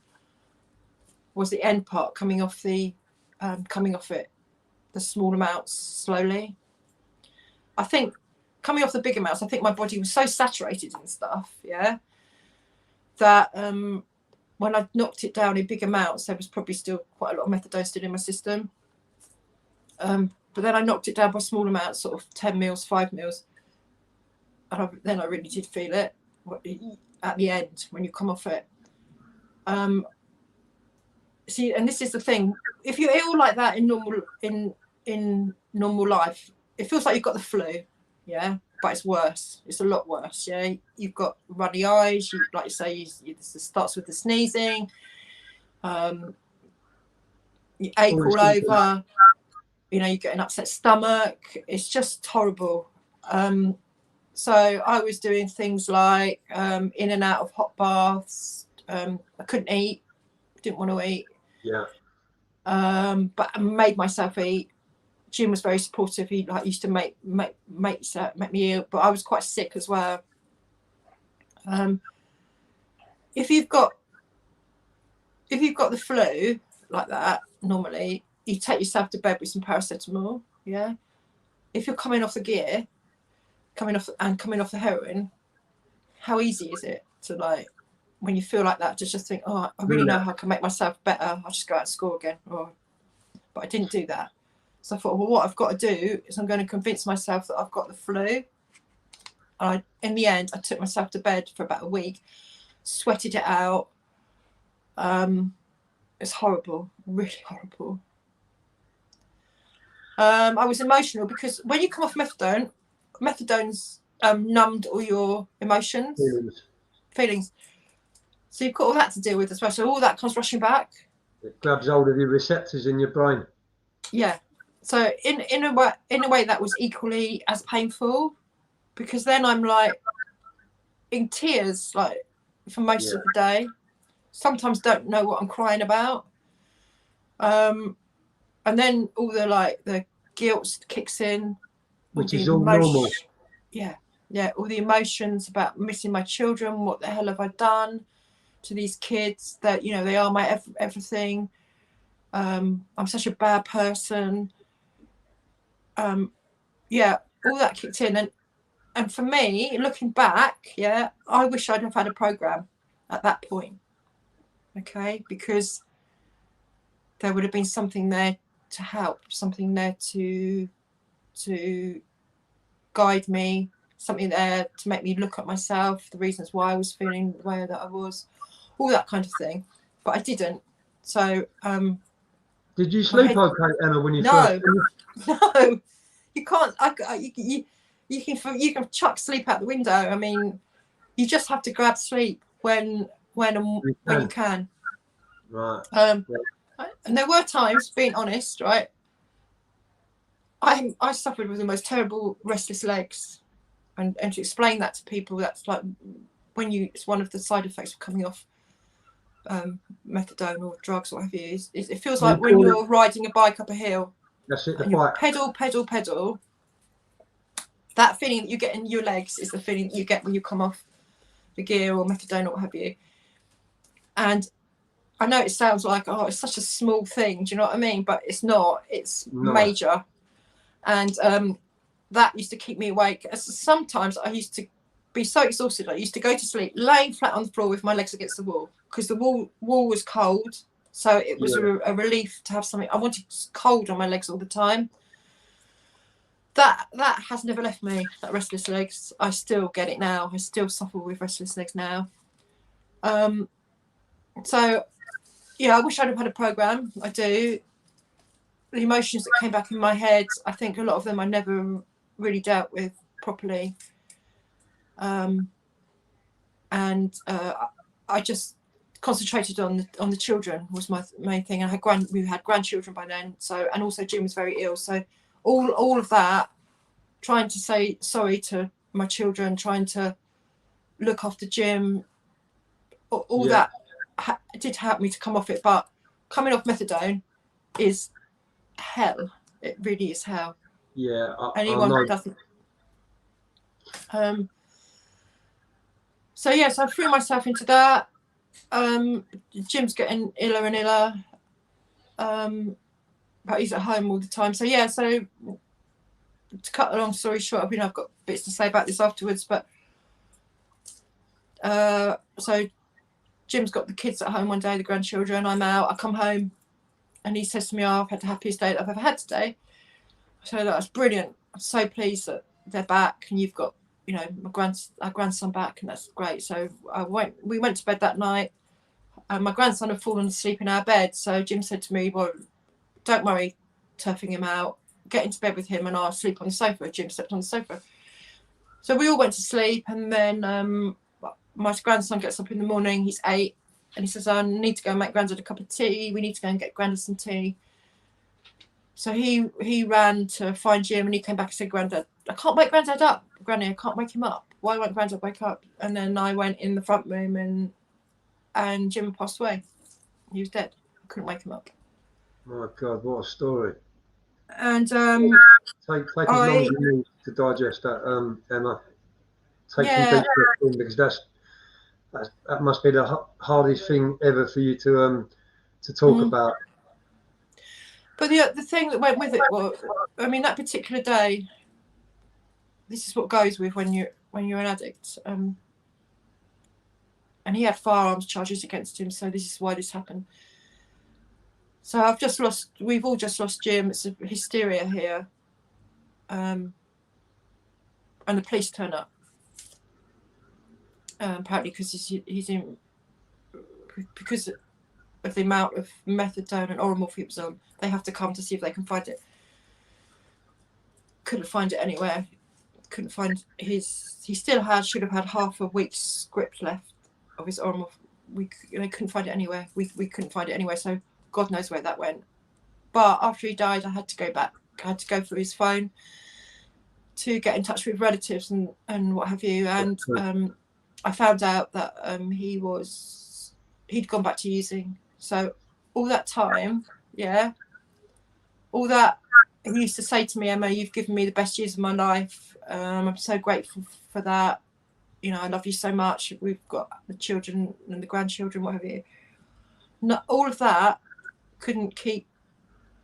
[SPEAKER 2] was the end part, coming off it, the small amounts slowly. I think coming off the big amounts, I think my body was so saturated in stuff, yeah, that when I knocked it down in big amounts, there was probably still quite a lot of methadone still in my system. But then I knocked it down by small amounts, sort of 10 mils, 5 mils. And then I really did feel it at the end when you come off it. See, and this is the thing. If you're ill like that in normal life, it feels like you've got the flu, yeah? But it's worse. It's a lot worse, yeah? You've got runny eyes, like you say, it starts with the sneezing, you ache all over, you know, you get an upset stomach. It's just horrible. So I was doing things like in and out of hot baths. I couldn't eat, didn't want to eat.
[SPEAKER 1] Yeah.
[SPEAKER 2] But I made myself eat, Jim was very supportive. He like used to make me ill, but I was quite sick as well. If you've got the flu like that, normally you take yourself to bed with some paracetamol. Yeah. If you're coming off the gear, coming off the heroin, how easy is it to, like, when you feel like that, to just think, oh, I really know how I can make myself better. I'll just go out and score again. But I didn't do that. So I thought, well, what I've got to do is I'm going to convince myself that I've got the flu. In the end, I took myself to bed for about a week, sweated it out. It's horrible, really horrible. I was emotional because when you come off methadone's numbed all your emotions, feelings. So you've got all that to deal with as well. So all that comes rushing back.
[SPEAKER 1] It grabs hold of your receptors in your brain.
[SPEAKER 2] Yeah. So in a way that was equally as painful, because then I'm like in tears like for most of the day. Sometimes don't know what I'm crying about. And then all the guilt kicks in,
[SPEAKER 1] which is all normal.
[SPEAKER 2] Yeah, all the emotions about missing my children. What the hell have I done to these kids? That, you know, they are my everything. I'm such a bad person. All that kicked in, and for me, looking back, I wish I'd have had a program at that point. Okay, because there would have been something there to help, something there to guide me, something there to make me look at myself, the reasons why I was feeling the way that I was, all that kind of thing. But I didn't. So
[SPEAKER 1] did you sleep okay, Emma, when you first?
[SPEAKER 2] No, you can't. You can chuck sleep out the window. I mean, you just have to grab sleep when you can.
[SPEAKER 1] Right.
[SPEAKER 2] And there were times, being honest, right, I suffered with the most terrible restless legs, and to explain that to people, that's like it's one of the side effects of coming off methadone or drugs or whatever it feels like when you're riding a bike up a hill.
[SPEAKER 1] That's it, the
[SPEAKER 2] bike.
[SPEAKER 1] Pedal.
[SPEAKER 2] That feeling that you get in your legs is the feeling that you get when you come off the gear or methadone or what have you. And I know it sounds like, oh, it's such a small thing, do you know what I mean? But it's not. It's major. And that used to keep me awake. Sometimes I used to be so exhausted, I used to go to sleep laying flat on the floor with my legs against the wall, because the wall was cold. So it was a relief to have something. I wanted cold on my legs all the time. That has never left me, that restless legs. I still get it now. I still suffer with restless legs now. So, I wish I'd have had a program. I do. The emotions that came back in my head, I think a lot of them I never really dealt with properly. I just concentrated on the children was my main thing. We had grandchildren by then, so, and also Jim was very ill, so all of that, trying to say sorry to my children, trying to look after Jim, all that did help me to come off it. But coming off methadone is hell. It really is hell. Anyone who doesn't. So I threw myself into that. Jim's getting iller and iller, but he's at home all the time. So to cut a long story short, I've got bits to say about this afterwards, but so Jim's got the kids at home one day, the grandchildren. I'm out. I come home, and he says to me, "Oh, I've had the happiest day that I've ever had today." So that's brilliant. I'm so pleased that they're back, and you've got, our grandson back, and that's great. So we went to bed that night, and my grandson had fallen asleep in our bed. So Jim said to me, "Well, don't worry, turfing him out. Get into bed with him, and I'll sleep on the sofa." Jim slept on the sofa. So we all went to sleep, and then my grandson gets up in the morning. He's 8, and he says, "I need to go and make Grandad a cup of tea. We need to go and get Grandad some tea." So he ran to find Jim, and he came back and said, "Grandad, I can't wake Grandad up. Granny, I can't wake him up. Why won't Grandad wake up?" And then I went in the front room, and Jim passed away. He was dead. I couldn't wake him up.
[SPEAKER 1] My God, what a story.
[SPEAKER 2] And
[SPEAKER 1] take as long as you need to digest that, Emma. Take some deep breath in, because that must be the hardest thing ever for you to talk about.
[SPEAKER 2] But the thing that went with it was, I mean, that particular day, this is what goes with when you're an addict. And he had firearms charges against him, so this is why this happened. So we've all just lost Jim. It's a hysteria here. And the police turn up. Apparently because he's in, because of the amount of methadone and oral morphine on, they have to come to see if they can find it. Couldn't find it anywhere. Couldn't find he still should have had half a week's script left of his oral morphine. They couldn't find it anywhere. We couldn't find it anywhere, so God knows where that went. But after he died, I had to go back. I had to go through his phone to get in touch with relatives and what have you. And I found out that he'd gone back to using. So all that time, all that he used to say to me, Emma, you've given me the best years of my life. I'm so grateful for that. You know, I love you so much. We've got the children and the grandchildren, what have you. All of that couldn't keep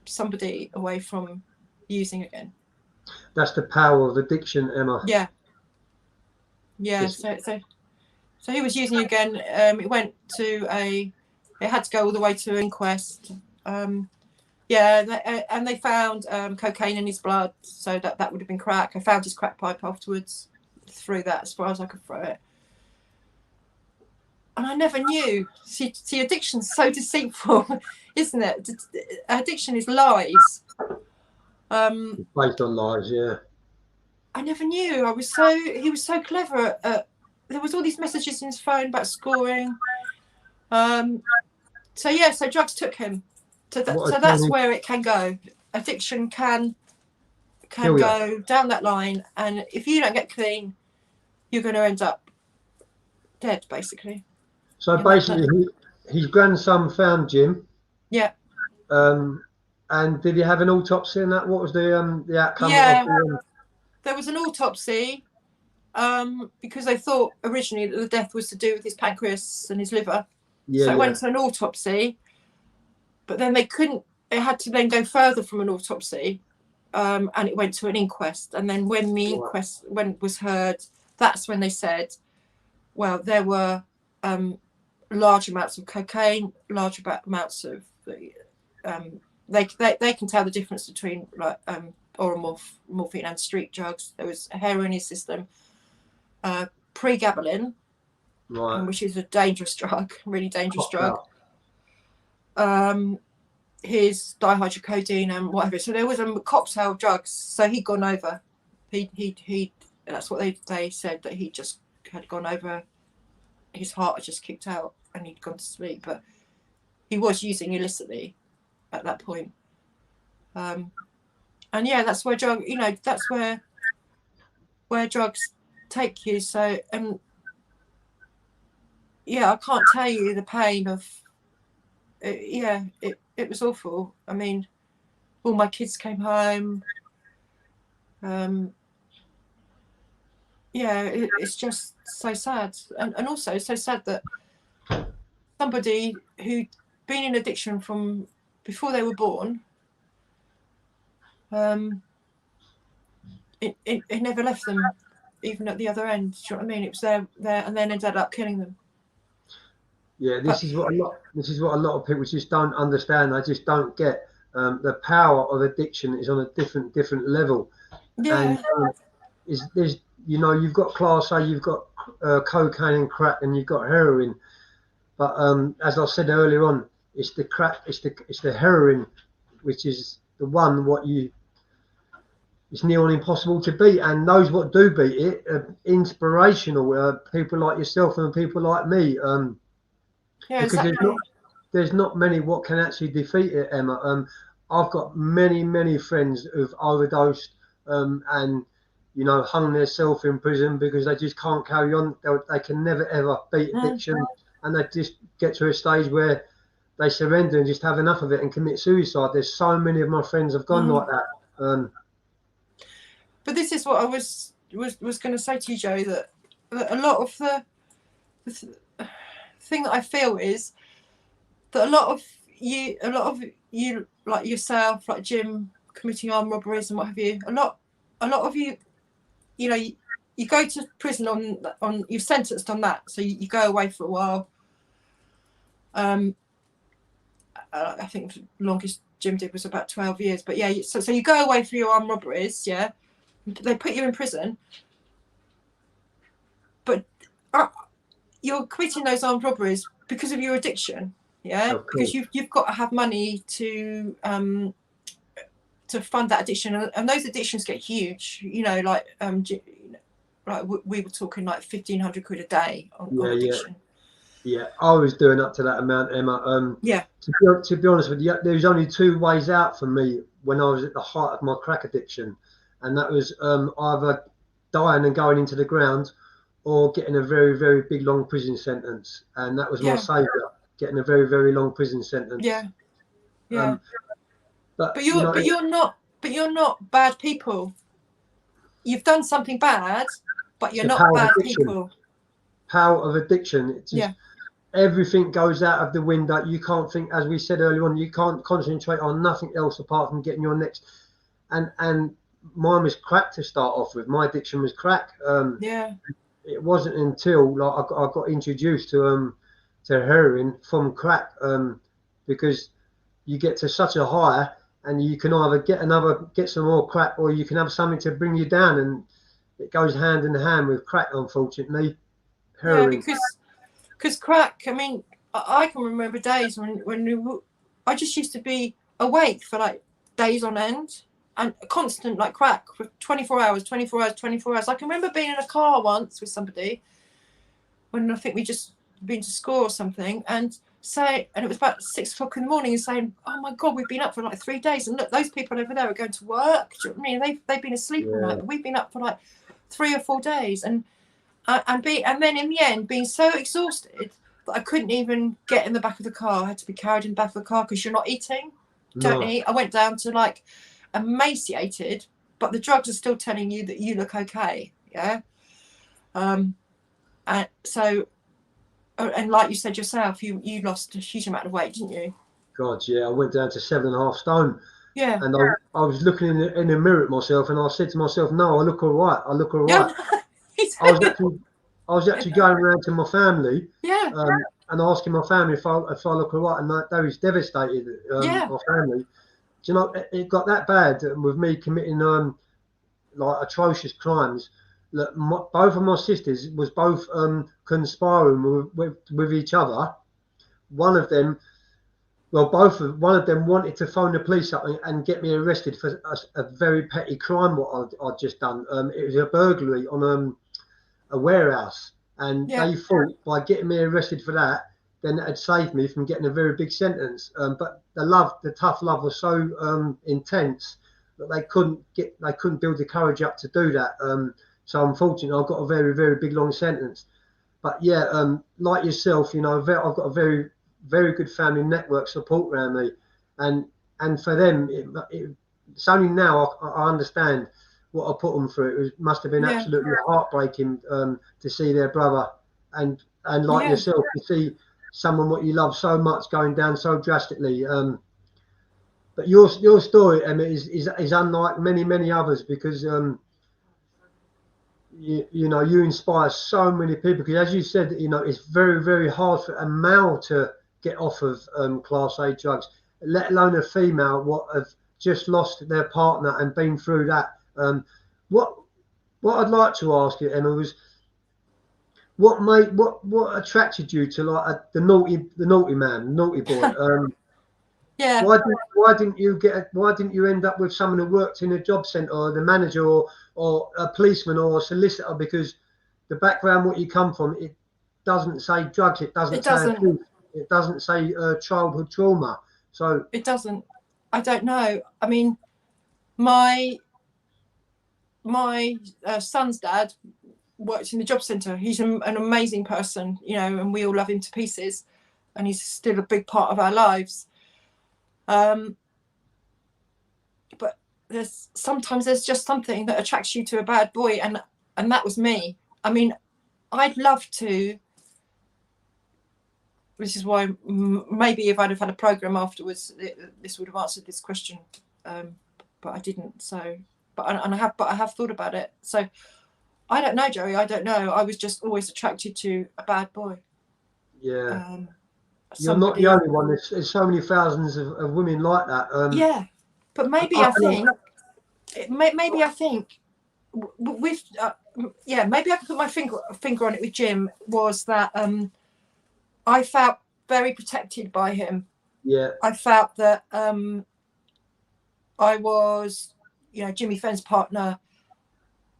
[SPEAKER 2] somebody away from using again.
[SPEAKER 1] That's the power of addiction, Emma.
[SPEAKER 2] Yeah. So he was using again. It went to it had to go all the way to an inquest. And they found cocaine in his blood, so that would have been crack. I found his crack pipe afterwards, threw that as far as I could throw it. And I never knew. See, addiction's so deceitful, isn't it? Addiction is lies.
[SPEAKER 1] Based on lies, yeah.
[SPEAKER 2] I never knew. He was so clever at there was all these messages in his phone about scoring. So drugs took him. So that's where it can go. Addiction can go down that line, and if you don't get clean, you're going to end up dead, basically.
[SPEAKER 1] So basically, his grandson found Jim.
[SPEAKER 2] Yeah.
[SPEAKER 1] And did he have an autopsy in that? What was the outcome?
[SPEAKER 2] Yeah, there was an autopsy because they thought originally that the death was to do with his pancreas and his liver. Yeah, so it went to an autopsy, but then they couldn't. It had to then go further from an autopsy, and it went to an inquest. And then when the inquest was heard, that's when they said, well, there were large amounts of cocaine, large amounts of they can tell the difference between like oral morphine and street drugs. There was heroin in his system, pregabalin, which is a dangerous drug, really dangerous drug. His dihydrocodeine and whatever. So there was a cocktail of drugs. So he'd gone over. He that's what they said, that he just had gone over. His heart had just kicked out and he'd gone to sleep. But he was using illicitly at that point. And yeah, that's where that's where drugs take you. So I can't tell you the pain of it was awful. I mean, all my kids came home. It's just so sad, and also so sad that somebody who'd been in addiction from before they were born, it never left them, even at the other end. Do you know what I mean? It was there, and then ended up killing them.
[SPEAKER 1] Yeah, this is what a lot of people just don't understand. They just don't get the power of addiction is on a different level. Yeah. And there's you've got class A, you've got cocaine and crack, and you've got heroin. But as I said earlier on, it's the crack, it's the heroin, which is the one it's near on impossible to beat. And those what do beat it are inspirational, people like yourself and people like me. Because exactly. there's not many what can actually defeat it, Emma. I've got many friends who've overdosed and hung themselves in prison because they just can't carry on. They can never ever beat addiction, and they just get to a stage where they surrender and just have enough of it and commit suicide. There's so many of my friends have gone like that.
[SPEAKER 2] But this is what I was going to say to you, Joe, that a lot of the thing that I feel is that a lot of you like yourself, like Jim, committing armed robberies and what have you, a lot of you, you know, you go to prison on you're sentenced on that, so you go away for a while. I think the longest Jim did was about 12 years, but yeah, so you go away for your armed robberies, yeah, they put you in prison, but you're committing those armed robberies because of your addiction, yeah, because you've got to have money to fund that addiction, and those addictions get huge, you know, like we were talking like 1,500 quid a day on addiction.
[SPEAKER 1] Yeah, I was doing up to that amount, Emma.
[SPEAKER 2] Yeah.
[SPEAKER 1] To be honest with you, there was only 2 ways out for me when I was at the height of my crack addiction, and that was either dying and going into the ground, or getting a very, very big long prison sentence, and that was my saviour, getting a very, very long prison sentence.
[SPEAKER 2] Yeah. Yeah. But
[SPEAKER 1] you're
[SPEAKER 2] not bad people. You've done something bad, but you're not bad people.
[SPEAKER 1] Power of addiction. It's just, everything goes out of the window. You can't think, as we said earlier on, you can't concentrate on nothing else apart from getting your next. And mine was crack to start off with. My addiction was crack. It wasn't until like I got introduced to heroin from crack, because you get to such a high, and you can either get some more crack, or you can have something to bring you down, and it goes hand in hand with crack, unfortunately. Heroin.
[SPEAKER 2] Yeah, because crack, I mean, I can remember days when I just used to be awake for like days on end, and constant like crack for 24 hours. I can remember being in a car once with somebody when I think we just been to school or something, and it was about 6 o'clock in the morning, and saying, "Oh my God, we've been up for like 3 days, and look, those people over there are going to work. Do you know what I mean? They've been asleep all night, but we've been up for like 3 or 4 days." And then in the end being so exhausted that I couldn't even get in the back of the car. I had to be carried in the back of the car because you're not eating. Don't eat. I went down to like emaciated, but the drugs are still telling you that you look okay. Yeah. And so, and like you said yourself, you lost a huge amount of weight, didn't you?
[SPEAKER 1] God, yeah. I went down to 7.5 stone.
[SPEAKER 2] Yeah.
[SPEAKER 1] And I was looking in the mirror at myself, and I said to myself, "No, I look all right. I look all right." I was actually going around to my family, and asking my family if I look all right, and they was devastated. My family, do you know, it got that bad with me committing like atrocious crimes. That both of my sisters was both conspiring with each other. One of them wanted to phone the police up and get me arrested for a very petty crime what I'd just done. It was a burglary on a warehouse, and they thought by getting me arrested for that, then it had saved me from getting a very big sentence. But the tough love was so intense that they couldn't build the courage up to do that. So unfortunately, I got a very, very big long sentence. But yeah, like yourself, you know, I've got a very, very good family network support around me, and for them, it's only now I understand what I put them through. It must have been absolutely heartbreaking to see their brother and like yourself, to see someone what you love so much going down so drastically. But your story, Emma, is unlike many others, because you know, you inspire so many people. Because as you said, you know, it's very, very hard for a male to get off of class A drugs, let alone a female what have just lost their partner and been through that. What I'd like to ask you, Emma, was what attracted you to like the naughty man, naughty boy? Why didn't you end up with someone who worked in a job centre, or the manager, or a policeman, or a solicitor? Because the background what you come from, it doesn't say drugs, it doesn't say abuse, it doesn't say childhood trauma. So
[SPEAKER 2] it doesn't. I don't know. I mean, my son's dad worked in the job centre. He's an amazing person, you know, and we all love him to pieces. and he's still a big part of our lives. But sometimes there's just something that attracts you to a bad boy, and that was me. I mean, I'd love to. This is why maybe if I'd have had a program afterwards, this would have answered this question, but I didn't. So, I have thought about it. So, I don't know, Joey. I don't know. I was just always attracted to a bad boy.
[SPEAKER 1] Yeah. You're not the only one. There's so many thousands of women like that.
[SPEAKER 2] Yeah, but maybe I think with maybe I can put my finger on it with Jim, was that I felt very protected by him.
[SPEAKER 1] Yeah. I
[SPEAKER 2] felt that I was, Jimmy Fenn's partner,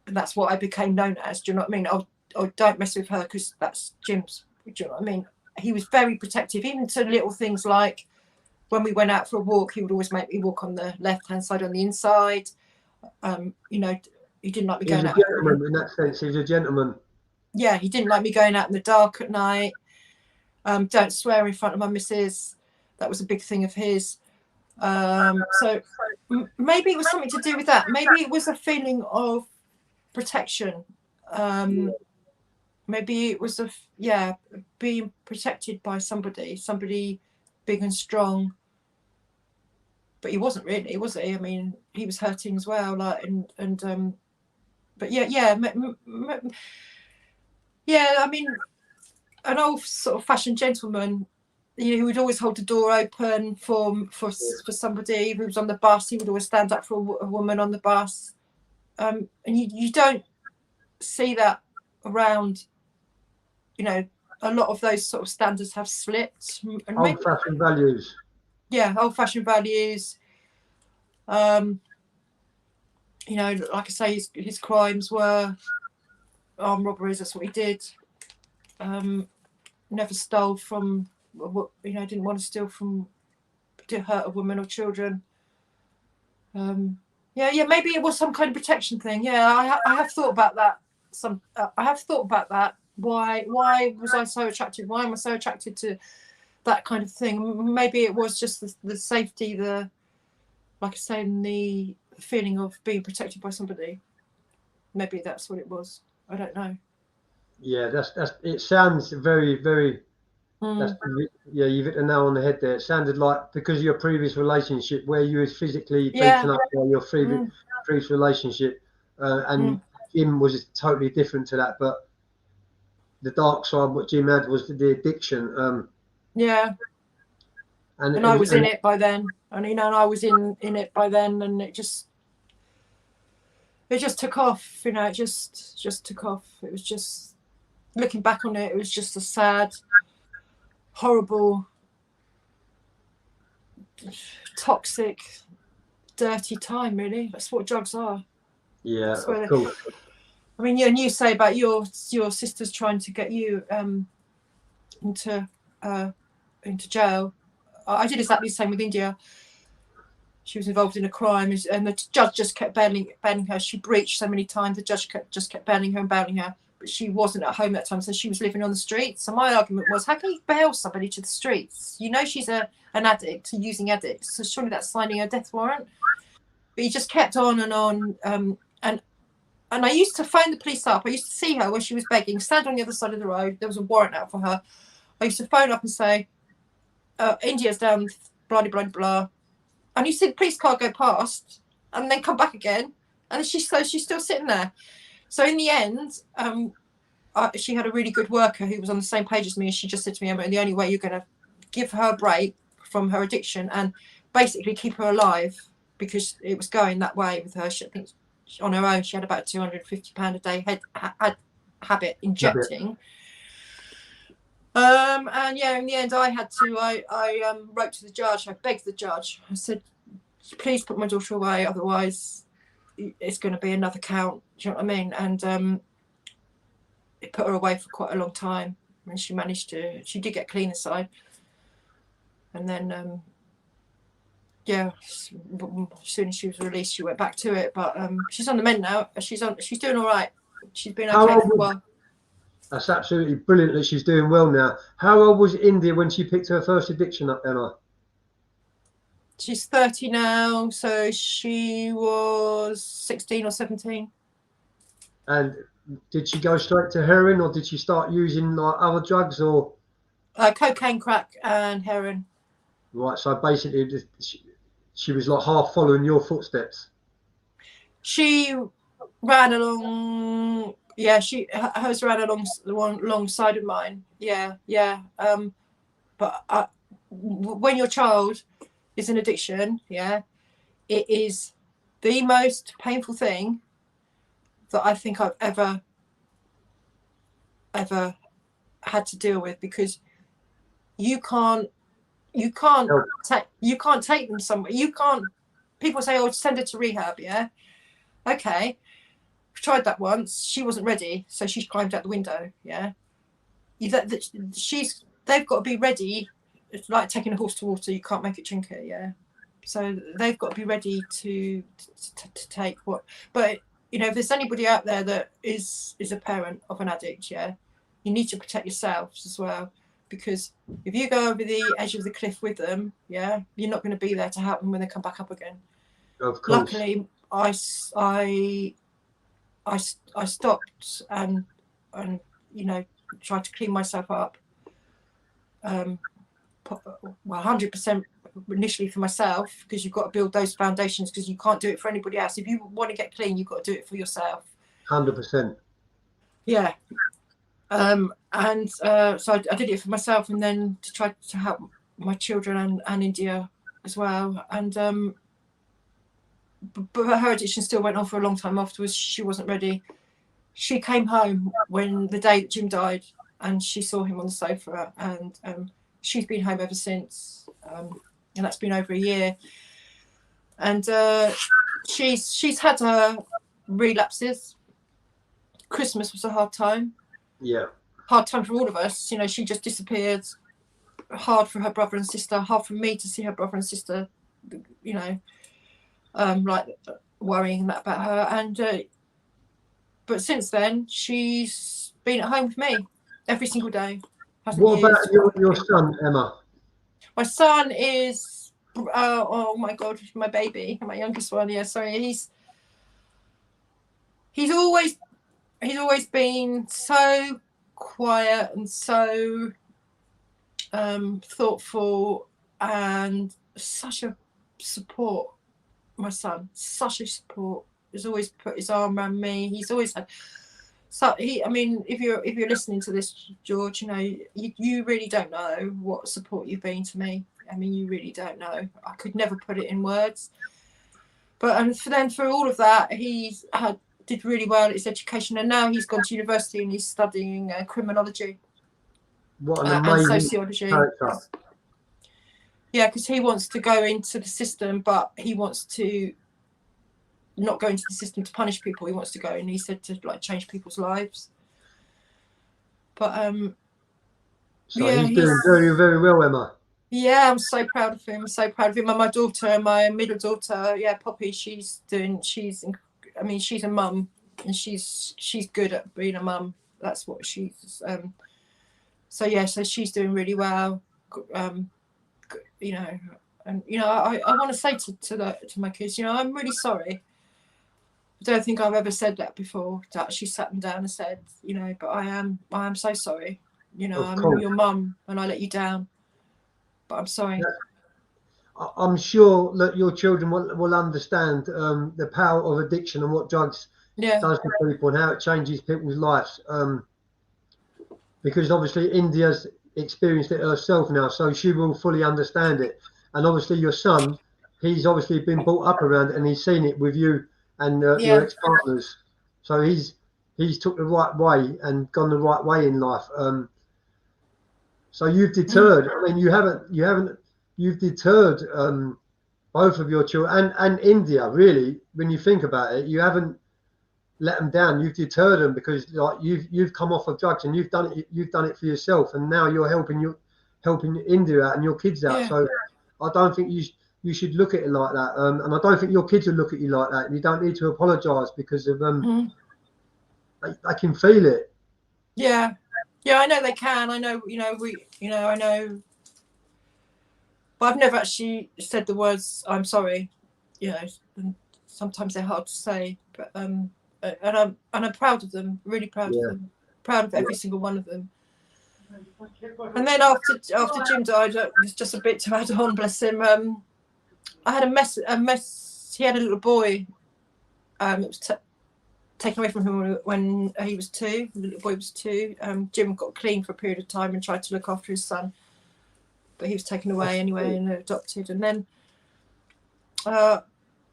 [SPEAKER 2] and that's what I became known as. Do you know what I mean? Oh, don't mess with her because that's Jim's. Do you know what I mean? He was very protective, even to little things like when we went out for a walk, he would always make me walk on the left-hand side on the inside. He didn't like me going out.
[SPEAKER 1] He's a gentleman in that sense. He's a gentleman.
[SPEAKER 2] Yeah, he didn't like me going out in the dark at night. Don't swear in front of my missus. That was a big thing of his. So maybe it was something to do with that. Maybe it was a feeling of protection. Maybe it was being protected by somebody big and strong. But he wasn't really, was he? I mean, he was hurting as well. But I mean, an old sort of fashioned gentleman, he would always hold the door open for somebody who was on the bus. He would always stand up for a woman on the bus. And you don't see that around. A lot of those sort of standards have slipped.
[SPEAKER 1] Old-fashioned values.
[SPEAKER 2] Yeah, old-fashioned values. Like I say, his crimes were armed robberies. That's what he did. Never stole from, didn't want to steal from, to hurt a woman or children. Maybe it was some kind of protection thing. Yeah, I have thought about that. I have thought about that. Why was I so attracted? Why am I so attracted to that kind of thing? Maybe it was just the safety, like I say, the feeling of being protected by somebody. Maybe that's what it was. I don't know. Yeah,
[SPEAKER 1] that's it sounds very, very you've hit the nail on the head there. It sounded like because of your previous relationship where you was physically beaten up by your previous relationship, and Jim was totally different to that, but the dark side what Jim had was the addiction. And
[SPEAKER 2] I was in it by then, and I was in it by then, and it just took off. It just took off. It was just, looking back on it, it was just a sad, horrible, toxic, dirty time. Really, that's what drugs are.
[SPEAKER 1] Yeah, of course.
[SPEAKER 2] I mean, you say about your sisters trying to get you into jail. I did exactly the same with India. She was involved in a crime, and the judge just kept bailing her. She breached so many times. The judge just kept bailing her and bailing her. But she wasn't at home that time, so she was living on the streets. So my argument was, how can you bail somebody to the streets? She's an addict, using addicts. So surely that's signing a death warrant. But he just kept on and on. And I used to phone the police up. I used to see her when she was begging, stand on the other side of the road. There was a warrant out for her. I used to phone up and say, India's down, blah, blah, blah. And you see the police car go past and then come back again. And she's still sitting there. So in the end, she had a really good worker who was on the same page as me. And she just said to me, Emma, the only way you're going to give her a break from her addiction and basically keep her alive, because it was going that way with her. I think on her own, she had about £250 a day habit injecting. And in the end, I wrote to the judge. I begged the judge. I said, please put my daughter away, otherwise it's going to be another count. Do you know what I mean? And it put her away for quite a long time, and she did get clean inside. And then as soon as she was released, she went back to it. But she's on the mend now. She's doing all right. She's been okay for a while.
[SPEAKER 1] That's absolutely brilliant that she's doing well now. How old was India when she picked her first addiction up, Emma?
[SPEAKER 2] She's 30 now, so she was 16 or 17.
[SPEAKER 1] And did she go straight to heroin, or did she start using like other drugs, or
[SPEAKER 2] cocaine, crack, and heroin?
[SPEAKER 1] Right. So basically, she was like half following your footsteps.
[SPEAKER 2] She ran along. Yeah, hers ran alongside of mine. Yeah. But when your child is an addiction, yeah, it is the most painful thing that I think I've ever had to deal with, because you can't take them somewhere. You can't. People say, "Oh, send her to rehab." Yeah, okay. Tried that once. She wasn't ready, so she climbed out the window. Yeah, they've got to be ready. It's like taking a horse to water. You can't make it drink it. Yeah, so they've got to be ready to take what. But you know, if there's anybody out there that is a parent of an addict, yeah, you need to protect yourselves as well, because if you go over the edge of the cliff with them, yeah, you're not going to be there to help them when they come back up again.
[SPEAKER 1] Of course.
[SPEAKER 2] Luckily, I stopped and you know, tried to clean myself up. 100% initially for myself, because you've got to build those foundations, because you can't do it for anybody else. If you want to get clean, you've got to do it for yourself.
[SPEAKER 1] 100%.
[SPEAKER 2] Yeah. So I did it for myself, and then to try to help my children and India as well. And but her addiction still went on for a long time afterwards. She wasn't ready. She came home when the day that Jim died, and she saw him on the sofa, and she's been home ever since, and that's been over a year. And she's had her relapses. Christmas was a hard time.
[SPEAKER 1] Yeah.
[SPEAKER 2] Hard time for all of us. You know, she just disappeared. Hard for her brother and sister. Hard for me to see her brother and sister. You know, like worrying that about her. And but since then, she's been at home with me every single day.
[SPEAKER 1] What about your son, Emma?
[SPEAKER 2] My son is, oh my God, my baby, my youngest one. Yeah, sorry, he's always been so quiet and so thoughtful, and such a support. My son, such a support. He's always put his arm around me. He's always had. So I mean, if you're listening to this, George, you know, you really don't know what support you've been to me. I mean, you really don't know. I could never put it in words. But for all of that, did really well at his education, and now he's gone to university and he's studying criminology.
[SPEAKER 1] What an amazing
[SPEAKER 2] and sociology.
[SPEAKER 1] character.
[SPEAKER 2] Yeah, because he wants to go into the system, but he wants to not go into the system to punish people. He wants to go, and he said, to like change people's lives. But
[SPEAKER 1] so yeah, he's doing very, very well, Emma.
[SPEAKER 2] Yeah, I'm so proud of him. So proud of him. And my daughter, my middle daughter, yeah, Poppy, she's a mum, and she's good at being a mum. That's what she's. So yeah, so she's doing really well. You know, and you know, I want to say to my kids, you know, I'm really sorry. I don't think I've ever said that before. To actually sat them down and said, you know, but I am so sorry. You know, I'm your mum, and I let you down. But I'm sorry.
[SPEAKER 1] Yeah. I'm sure that your children will understand the power of addiction and what drugs does to people and how it changes people's lives. Because obviously India's experienced it herself now, so she will fully understand it. And obviously your son, he's obviously been brought up around it, and he's seen it with you and your ex-partners. So he's took the right way and gone the right way in life. So you've deterred. I mean, you've deterred both of your children and India, really. When you think about it, you haven't let them down. You've deterred them, because like you've come off of drugs, and you've done it for yourself, and now you're helping India out and your kids out. So I don't think you should look at it like that, and I don't think your kids will look at you like that. You don't need to apologise, because of they can feel it.
[SPEAKER 2] Yeah, Yeah, I know they can. I know, I know. But I've never actually said the words "I'm sorry," and sometimes they're hard to say. But and I'm proud of them, really proud of them, proud of every single one of them. And then after Jim died, just a bit to add on, bless him. I had a mess. He had a little boy. It was taken away from him when he was 2. The little boy was 2. Jim got clean for a period of time and tried to look after his son, but he was taken away anyway and adopted. And then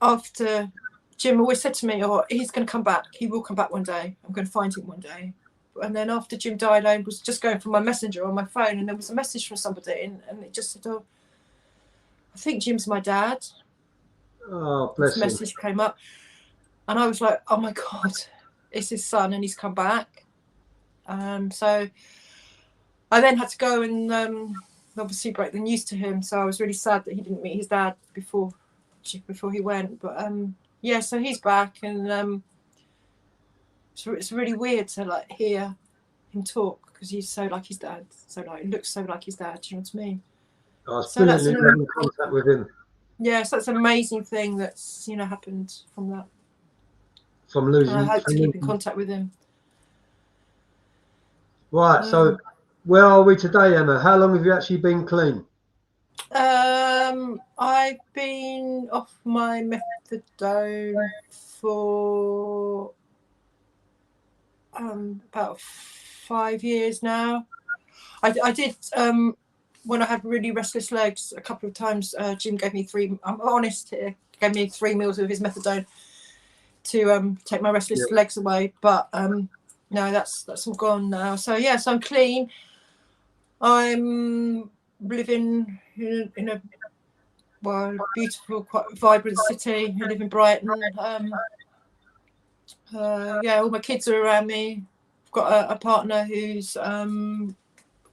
[SPEAKER 2] after, Jim always said to me, "Oh, he's going to come back. He will come back one day. I'm going to find him one day." And then after Jim died, I was just going through my messenger on my phone, and there was a message from somebody, and it just said, "Oh, I think Jim's my dad."
[SPEAKER 1] Oh, bless him.
[SPEAKER 2] This message came up, and I was like, "Oh my God, it's his son, and he's come back." So I then had to go and obviously break the news to him. So I was really sad that he didn't meet his dad before he went. But yeah, so he's back, and it's really weird to like hear him talk, because he's so like his dad, looks so like his dad. Do you know what I mean?
[SPEAKER 1] Oh, it's brilliant that you're in contact with him.
[SPEAKER 2] Yeah, so that's an amazing thing that's happened from that.
[SPEAKER 1] From losing.
[SPEAKER 2] And I hope to keep in contact with him.
[SPEAKER 1] Right. So, where are we today, Emma? How long have you actually been clean?
[SPEAKER 2] I've been off my methadone for about 5 years now. I did when I had really restless legs a couple of times. Jim gave me 3. I'm honest here. Gave me 3 meals of his methadone to take my restless legs away. But no, that's all gone now. So yes, I'm clean. I'm living in a beautiful, quite vibrant city. I live in Brighton. All my kids are around me. I've got a partner who's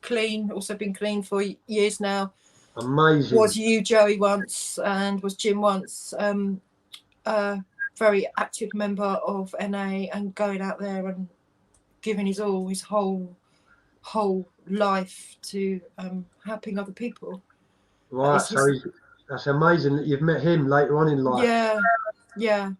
[SPEAKER 2] clean, also been clean for years now.
[SPEAKER 1] Amazing.
[SPEAKER 2] Was you, Joey, once, and was Jim once. Very active member of NA, and going out there and giving his all, his whole life to helping other people.
[SPEAKER 1] Right, so that's amazing that you've met him later on in life.
[SPEAKER 2] Yeah.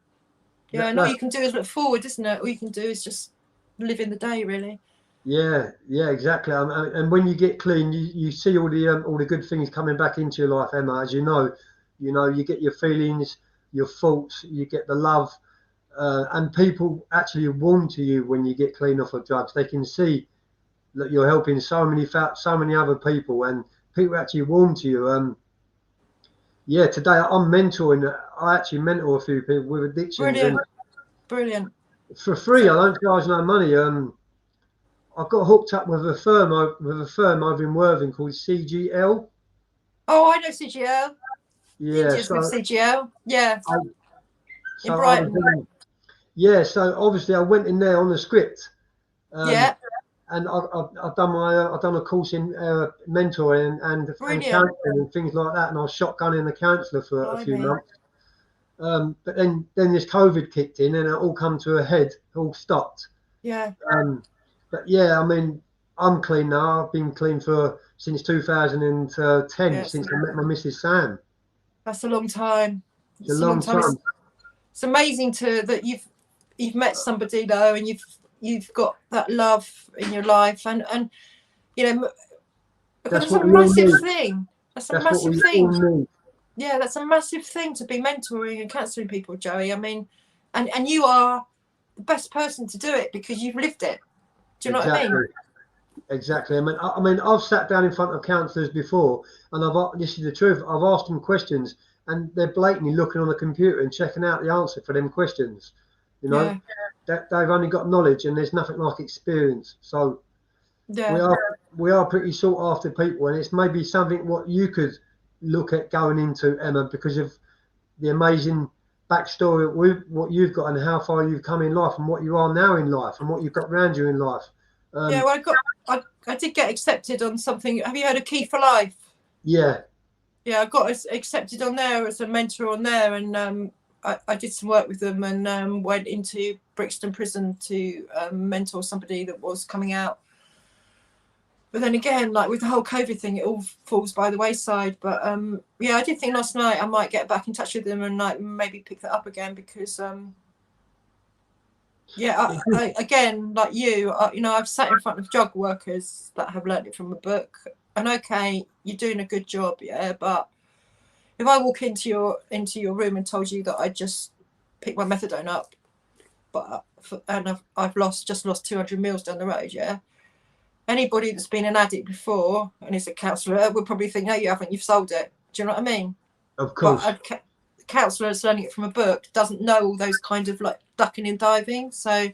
[SPEAKER 2] And all you can do is look forward, isn't it? All you can do is just live in the day, really.
[SPEAKER 1] Yeah, exactly. And when you get clean, you see all the good things coming back into your life, Emma. As you know, you get your feelings, your thoughts, you get the love, and people actually warm to you when you get clean off of drugs. They can see that you're helping so many other people, and people actually warm to you. Today I'm mentoring. I actually mentor a few people with addictions.
[SPEAKER 2] Brilliant.
[SPEAKER 1] For free. I don't charge no money. I got hooked up with a firm over in Worthing called CGL.
[SPEAKER 2] Oh, I know CGL.
[SPEAKER 1] Yeah,
[SPEAKER 2] with CGL. Yeah. In
[SPEAKER 1] so
[SPEAKER 2] Brighton.
[SPEAKER 1] So obviously I went in there on the script. And I've done a course in mentoring and counselling and things like that, and I was shotgunning the counsellor for a few months. But then this COVID kicked in, and it all come to a head. It all stopped.
[SPEAKER 2] Yeah.
[SPEAKER 1] But yeah, I mean, I'm clean now. I've been clean since 2010, since I met my Mrs. Sam.
[SPEAKER 2] That's a long time.
[SPEAKER 1] It's a long time.
[SPEAKER 2] It's amazing that you've met somebody though, and you've got that love in your life, and that's a massive thing. That's a massive thing. Yeah, that's a massive thing to be mentoring and counselling people, Joey. I mean, and you are the best person to do it because you've lived it. Do you know what I mean?
[SPEAKER 1] Exactly. I mean, I've sat down in front of counsellors before, and this is the truth. I've asked them questions, and they're blatantly looking on the computer and checking out the answer for them questions. That they've only got knowledge, and there's nothing like experience. So we are pretty sought after people, and it's maybe something what you could look at going into, Emma, because of the amazing backstory with what you've got and how far you've come in life and what you are now in life and what you've got around you in life.
[SPEAKER 2] I did get accepted on something. Have you heard of Key for Life?
[SPEAKER 1] Yeah,
[SPEAKER 2] I got accepted on there as a mentor on there, and I did some work with them, and went into Brixton Prison to mentor somebody that was coming out But then again, like with the whole COVID thing, it all falls by the wayside. But yeah, I did think last night I might get back in touch with them and like maybe pick that up again, because yeah, I again, like you know, I've sat in front of drug workers that have learned it from a book, and okay, you're doing a good job, yeah, but if I walk into your room and told you that I just picked my methadone up, and I've just lost 200 mils down the road, yeah, anybody that's been an addict before and is a counsellor would probably think, no, you haven't, you've sold it. Do you know what I mean?
[SPEAKER 1] Of course.
[SPEAKER 2] But a counsellor that's learning it from a book doesn't know all those kind of like ducking and diving. So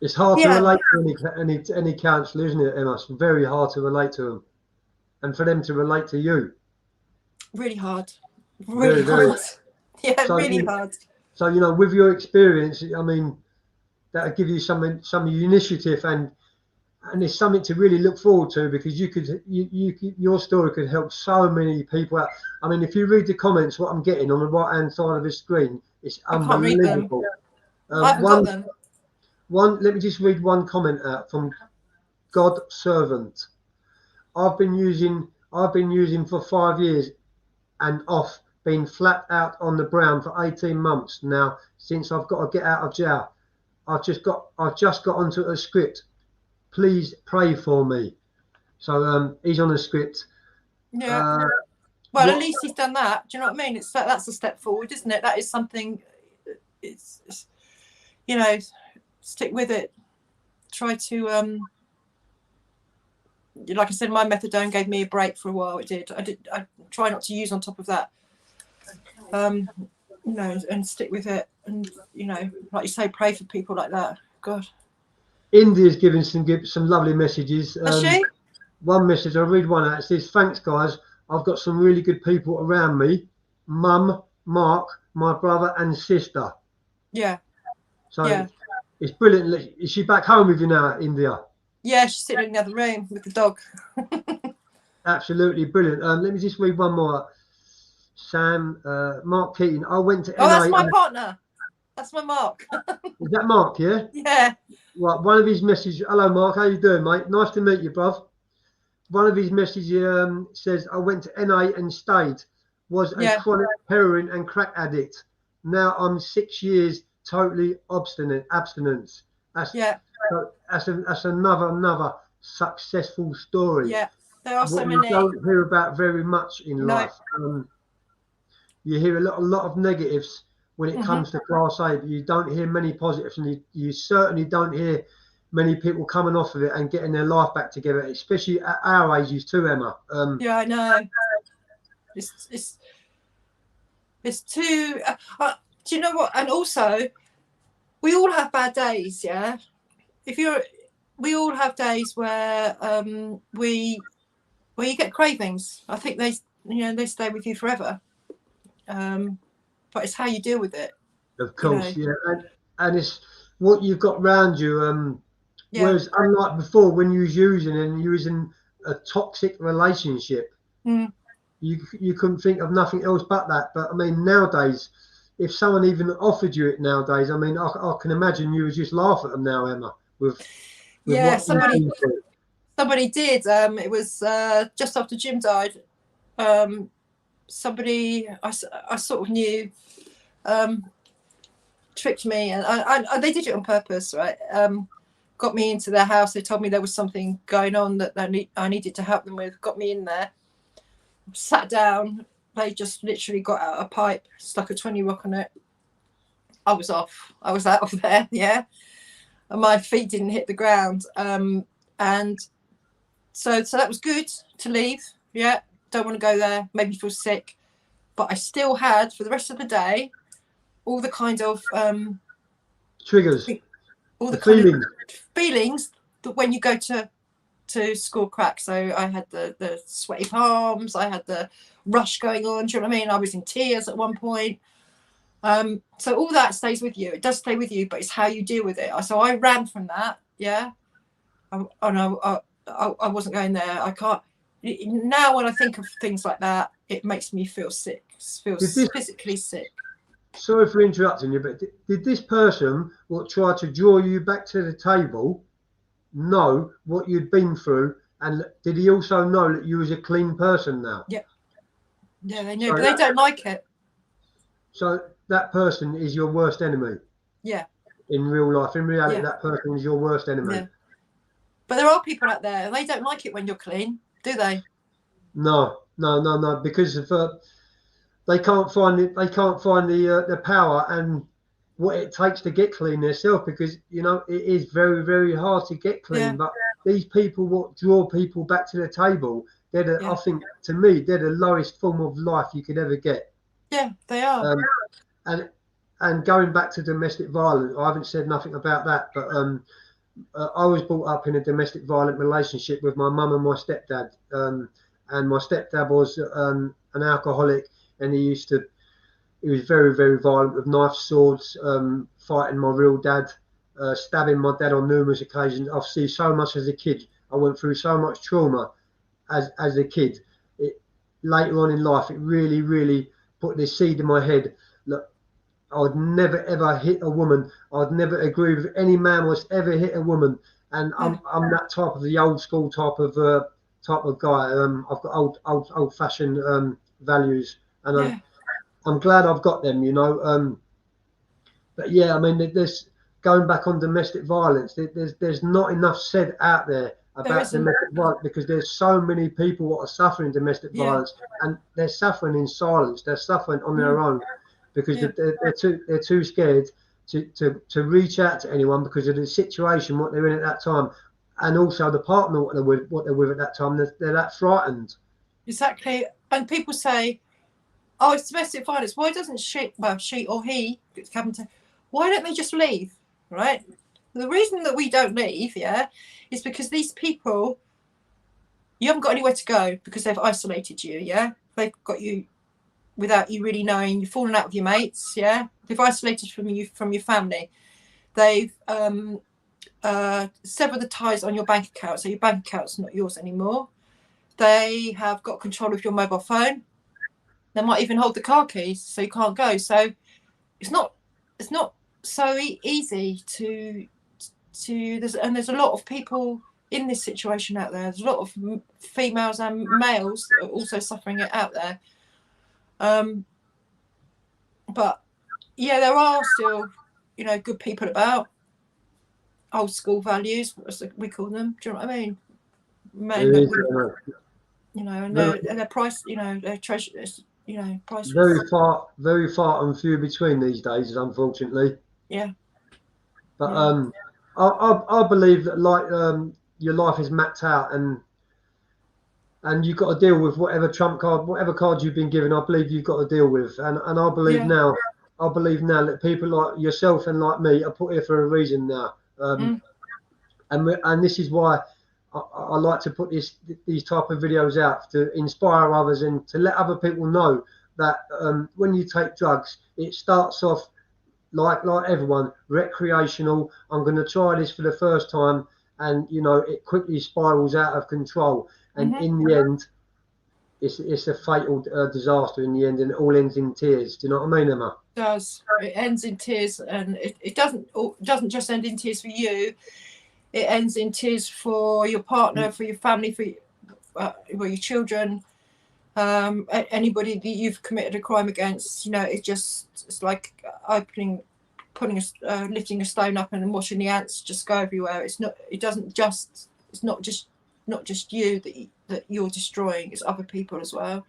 [SPEAKER 1] it's hard to relate to any counsellor, isn't it, Emma? It's very hard to relate to them, and for them to relate to you.
[SPEAKER 2] Really hard. Really hard. Yeah, so, really hard.
[SPEAKER 1] So, you know, with your experience, I mean, that'll give you some initiative, and it's something to really look forward to, because your story could help so many people out. I mean, if you read the comments, what I'm getting on the right hand side of the screen, it's unbelievable.
[SPEAKER 2] I haven't got them.
[SPEAKER 1] Let me just read one comment out from God Servant. I've been using for 5 years and off, been flat out on the brown for 18 months now since I've got to get out of jail. I've just got onto a script. Please pray for me. So he's on a script.
[SPEAKER 2] Yeah. Well, at least he's done that. Do you know what I mean? That's a step forward, isn't it? That is something. It's you know, stick with it. Try to like I said, my methadone gave me a break for a while. It did. I try not to use on top of that. You know, and stick with it. And you know, like you say, pray for people like that. God.
[SPEAKER 1] India's giving some lovely messages.
[SPEAKER 2] Has she?
[SPEAKER 1] One message, I'll read one out. It says, "Thanks, guys. I've got some really good people around me. Mum, Mark, my brother and sister."
[SPEAKER 2] Yeah.
[SPEAKER 1] So yeah. It's brilliant. Is she back home with you now, India?
[SPEAKER 2] Yeah, she's sitting in the other room with the dog.
[SPEAKER 1] Absolutely brilliant. Let me just read one more. Sam, Mark Keaton. I went to
[SPEAKER 2] NA. That's my partner. That's my Mark.
[SPEAKER 1] Is that Mark, yeah?
[SPEAKER 2] Yeah.
[SPEAKER 1] Right, one of his messages. Hello, Mark. How you doing, mate? Nice to meet you, bruv. One of his messages says, I went to NA and stayed. Was a chronic heroin and crack addict. Now I'm 6 years totally abstinence. That's another successful story.
[SPEAKER 2] Yeah, there are so many.
[SPEAKER 1] You don't hear about very much in life. You hear a lot of negatives when it comes to Class A, but you don't hear many positives, and you certainly don't hear many people coming off of it and getting their life back together, especially at our ages too, Emma.
[SPEAKER 2] Yeah, I know. It's too. Do you know what? And also, we all have bad days, yeah. We all have days where you get cravings. I think they stay with you forever. But it's how you deal with it.
[SPEAKER 1] Of course, you know? Yeah, and it's what you've got around you. Whereas unlike before, when you was using and you was in a toxic relationship, you couldn't think of nothing else but that. But I mean, nowadays, if someone even offered you it nowadays, I mean, I can imagine you would just laugh at them now, Emma. With
[SPEAKER 2] somebody did. It was just after Jim died. Somebody I sort of knew tricked me, and they did it on purpose, right? Got me into their house. They told me there was something going on that I needed to help them with. Got me in there, sat down. They just literally got out a pipe, stuck a 20 rock on it. I was off. I was out of there, yeah. And my feet didn't hit the ground. And so that was good to leave. Yeah, don't want to go there. Made me feel sick. But I still had, for the rest of the day, all the kind of
[SPEAKER 1] triggers,
[SPEAKER 2] all the
[SPEAKER 1] feelings.
[SPEAKER 2] Kind of feelings that when you go to score crack. So I had the sweaty palms, I had the rush going on. Do you know what I mean? I was in tears at one point. So all that stays with you. It does stay with you, but it's how you deal with it. So I ran from that. Yeah. I wasn't going there. I can't. Now when I think of things like that, it makes me feel sick. Physically sick.
[SPEAKER 1] Sorry for interrupting you, but did this person try to draw you back to the table know what you'd been through, and did he also know that you was a clean person now?
[SPEAKER 2] Yeah. Yeah, they knew, but they don't like it.
[SPEAKER 1] So that person is your worst enemy.
[SPEAKER 2] Yeah.
[SPEAKER 1] In real life, in reality, that person is your worst enemy.
[SPEAKER 2] Yeah. But there are people out there, they don't like it when you're clean, do they?
[SPEAKER 1] No, because of they can't find it. They can't find the power and what it takes to get clean themselves, because you know it is very, very hard to get clean.
[SPEAKER 2] Yeah.
[SPEAKER 1] But these people, what draw people back to the table, they're I think, to me, they're the lowest form of life you could ever get.
[SPEAKER 2] Yeah, they are.
[SPEAKER 1] And going back to domestic violence, I haven't said nothing about that, but I was brought up in a domestic violent relationship with my mum and my stepdad. And my stepdad was an alcoholic, and he was very, very violent with knives, swords, fighting my real dad, stabbing my dad on numerous occasions. I've seen so much as a kid. I went through so much trauma as a kid. Later on in life, it really, really put this seed in my head. Look, I'd never ever hit a woman. I'd never agree with any man was ever hit a woman. And I'm that type of the old school type of guy. I've got old fashioned values, and I'm glad I've got them, you know. But yeah, I mean, there's going back on domestic violence. There's not enough said out there about domestic violence, because there's so many people that are suffering domestic violence, and they're suffering in silence. They're suffering on their own, because they're too scared to reach out to anyone because of the situation, what they're in at that time, and also the partner what they're with at that time. They're that frightened.
[SPEAKER 2] Exactly. And people say, oh, it's domestic violence. Why doesn't she or he come to? Why don't they just leave? Right. The reason that we don't leave, is because these people, you haven't got anywhere to go because they've isolated you. They've got you without you really knowing. You've fallen out with your mates. They've isolated from your family. They've severed the ties on your bank account, so your bank account's not yours anymore. They have got control of your mobile phone. They might even hold the car keys, so you can't go. So it's not so easy to there's a lot of people in this situation out there. There's a lot of females and males that are also suffering it out there. But there are still, good people about. Old school values, as we call them. Do you know what I mean? And they're price, they're treasures, priceless.
[SPEAKER 1] Very far and few between these days, unfortunately.
[SPEAKER 2] Yeah.
[SPEAKER 1] But I believe that your life is mapped out, and you've got to deal with whatever trump card, whatever cards you've been given. I believe you've got to deal with, and I believe now that people like yourself and like me are put here for a reason now. And this is why I like to put these type of videos out, to inspire others and to let other people know that when you take drugs, it starts off like everyone, recreational. I'm going to try this for the first time, and it quickly spirals out of control, and in the end, it's a fatal disaster in the end, and it all ends in tears. Do you know what I mean, Emma?
[SPEAKER 2] It does. It ends in tears, and it doesn't just end in tears for you. It ends in tears for your partner, for your family, for your children, anybody that you've committed a crime against. It's like lifting a stone up and watching the ants just go everywhere. It's not just you that you're destroying. It's other people as well.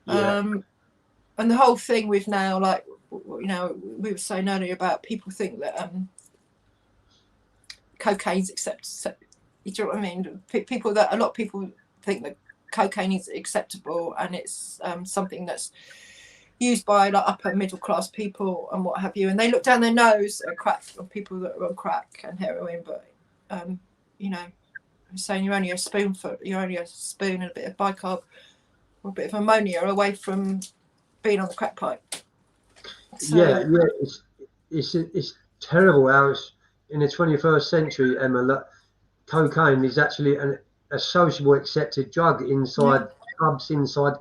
[SPEAKER 2] And the whole thing with now, like, we were saying earlier about people think that cocaine's acceptable. You know what I mean? A lot of people think that cocaine is acceptable, and it's something that's used by like upper middle class people and what have you, and they look down their nose at crack on people that are on crack and heroin. But I'm saying you're only a spoon and a bit of bicarb or a bit of ammonia away from being on the crack pipe. So,
[SPEAKER 1] it's terrible how it's in the 21st century, Emma, that cocaine is actually a sociable accepted drug inside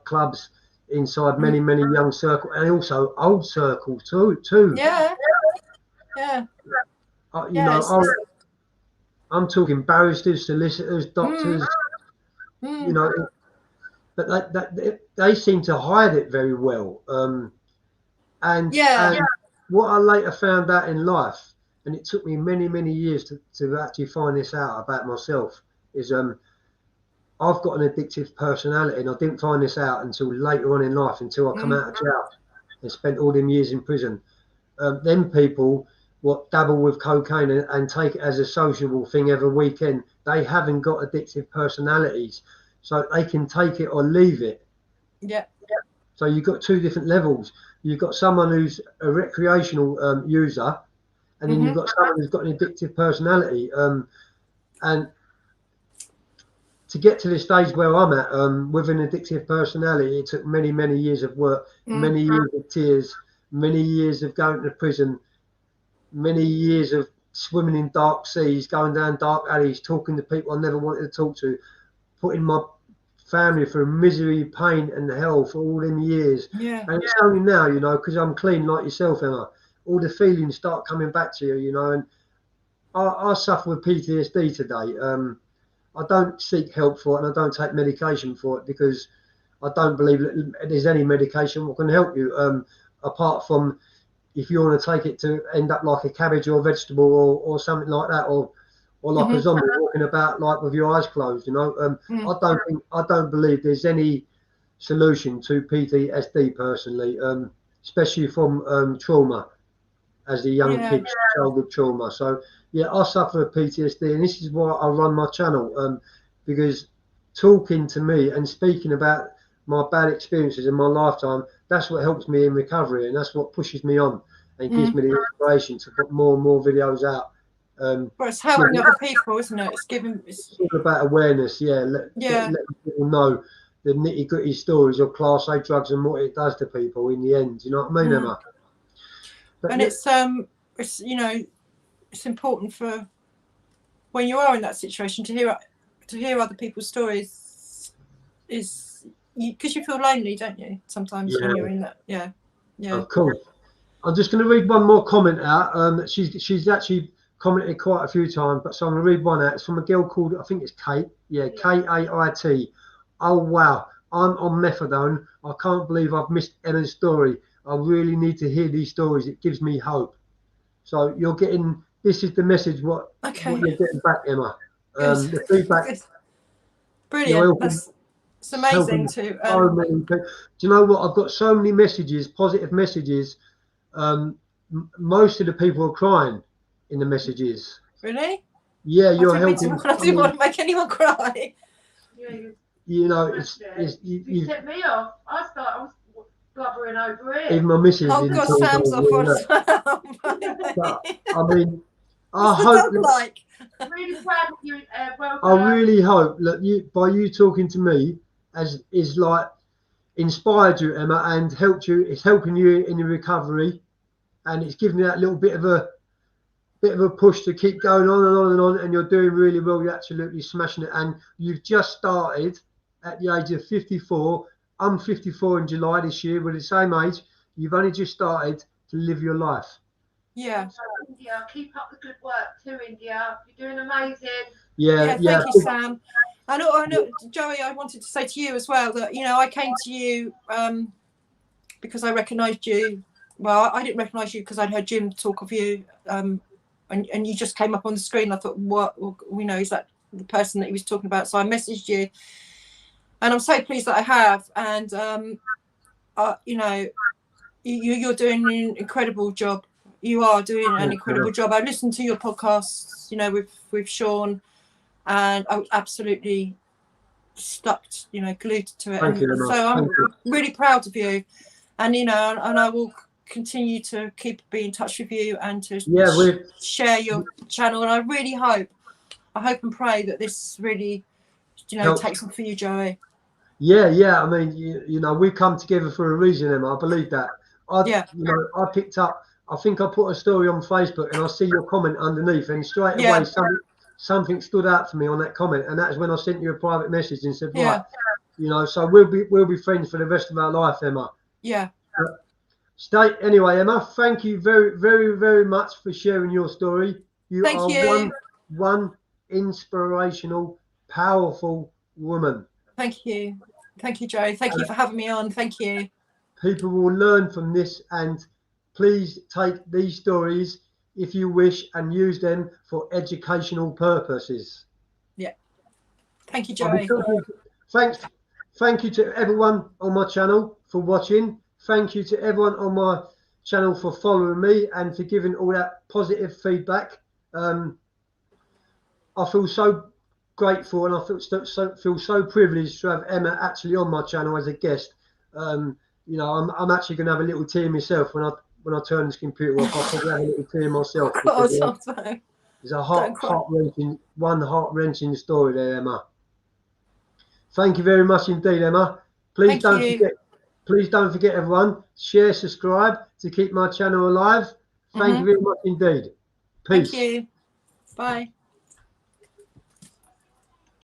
[SPEAKER 1] clubs, inside many young circles, and also old circles too. I'm talking barristers, solicitors, doctors, you know, but they seem to hide it very well. And what I later found out in life, and it took me many, many years to actually find this out about myself, is I've got an addictive personality, and I didn't find this out until later on in life, until I come out of jail and spent all them years in prison. Them people what dabble with cocaine and take it as a sociable thing every weekend, they haven't got addictive personalities, so they can take it or leave it.
[SPEAKER 2] Yeah.
[SPEAKER 1] So you've got two different levels. You've got someone who's a recreational user, and then you've got someone who's got an addictive personality. And to get to the stage where I'm at, with an addictive personality, it took many, many years of work, many years of tears, many years of going to prison, many years of swimming in dark seas, going down dark alleys, talking to people I never wanted to talk to, putting my family through misery, pain and hell for all them years. And it's only now, you know, because I'm clean like yourself, Emma, all the feelings start coming back to you, you know. And I suffer with PTSD today. I don't seek help for it, and I don't take medication for it, because I don't believe that there's any medication that can help you, apart from if you want to take it to end up like a cabbage or a vegetable or something like that, or like a zombie walking about like with your eyes closed, you know. I don't believe there's any solution to PTSD personally, especially from trauma, as a young kid, childhood trauma. So yeah, I suffer with PTSD, and this is why I run my channel, because talking to me and speaking about my bad experiences in my lifetime, that's what helps me in recovery, and that's what pushes me on and gives me the inspiration to put more and more videos out.
[SPEAKER 2] Well, it's helping other people, isn't it? It's
[SPEAKER 1] all about awareness. Let people know the nitty gritty stories of Class A drugs and what it does to people in the end. You know what I mean, Emma? But
[SPEAKER 2] and it's you know, it's important for when you are in that situation to hear other people's stories, is because you feel lonely, don't you? Sometimes when you're in that. Yeah.
[SPEAKER 1] Of course. I'm just going to read one more comment out. She's actually commented quite a few times, but so I'm going to read one out. It's from a girl called, I think it's Kate. Kait. Oh wow, I'm on methadone. I can't believe I've missed Emma's story. I really need to hear these stories. It gives me hope. So you're getting, this is the message what you're getting back, Emma. The feedback.
[SPEAKER 2] Brilliant. It's amazing to.
[SPEAKER 1] So many people. Do you know what? I've got so many messages, positive messages. Most of the people are crying in the messages.
[SPEAKER 2] Really?
[SPEAKER 1] Yeah, you're helping.
[SPEAKER 2] I didn't want to make anyone cry.
[SPEAKER 1] You know, it's
[SPEAKER 3] you set me off. I was blubbering over it.
[SPEAKER 1] Even my missus.
[SPEAKER 2] Oh God, Sam's off on as well.
[SPEAKER 1] I mean, I hope.
[SPEAKER 3] I'm really proud of you.
[SPEAKER 1] I really hope that by you talking to me is like inspired you, Emma, and helped you. It's helping you in your recovery, and it's giving you that little bit of a push to keep going on and on and on. And you're doing really well. You're absolutely smashing it, and you've just started at the age of 54. I'm 54 in July this year. We're the same age. You've only just started to live your life.
[SPEAKER 2] Yeah.
[SPEAKER 3] So, India, keep up the good work too, India. You're doing amazing.
[SPEAKER 2] Yeah. Thank you, Sam. I know, Joey, I wanted to say to you as well that, you know, I came to you because I recognised you. Well, I didn't recognise you because I'd heard Jim talk of you, and you just came up on the screen. I thought, what? Well, you know, is that the person that he was talking about? So I messaged you, and I'm so pleased that I have. And you know, you're doing an incredible job. You are doing an incredible job. I listened to your podcasts, you know, with Sean, and I was absolutely stuck, you know, glued to it.
[SPEAKER 1] Thank you,
[SPEAKER 2] so I'm really proud of you, and you know, and I will continue to be in touch with you and to share your channel. And I really hope and pray that this really, you know, takes off for you, Joey.
[SPEAKER 1] Yeah. I mean, you know, we come together for a reason, Emma. I believe that. You know, I picked up. I think I put a story on Facebook, and I see your comment underneath, and straight away something stood out to me on that comment, and that's when I sent you a private message and said, right, you know, so we'll be friends for the rest of our life, Emma.
[SPEAKER 2] Yeah.
[SPEAKER 1] Anyway, Emma, thank you very, very, very much for sharing your story. You are one inspirational, powerful woman.
[SPEAKER 2] Thank you. Thank you, Joe. Thank you for having me on. Thank you.
[SPEAKER 1] People will learn from this, and please take these stories if you wish and use them for educational purposes.
[SPEAKER 2] Yeah. Thank you, Joe.
[SPEAKER 1] Thank you to everyone on my channel for watching. Thank you to everyone on my channel for following me and for giving all that positive feedback. I feel so grateful, and I feel so privileged to have Emma actually on my channel as a guest. You know, I'm actually going to have a little tear myself when I turn this computer off. I'll probably have a little tear myself. It's a heart-wrenching story there, Emma. Thank you very much indeed, Emma. Please don't forget, everyone, share, subscribe to keep my channel alive. Thank you very much indeed. Peace.
[SPEAKER 2] Thank you. Bye.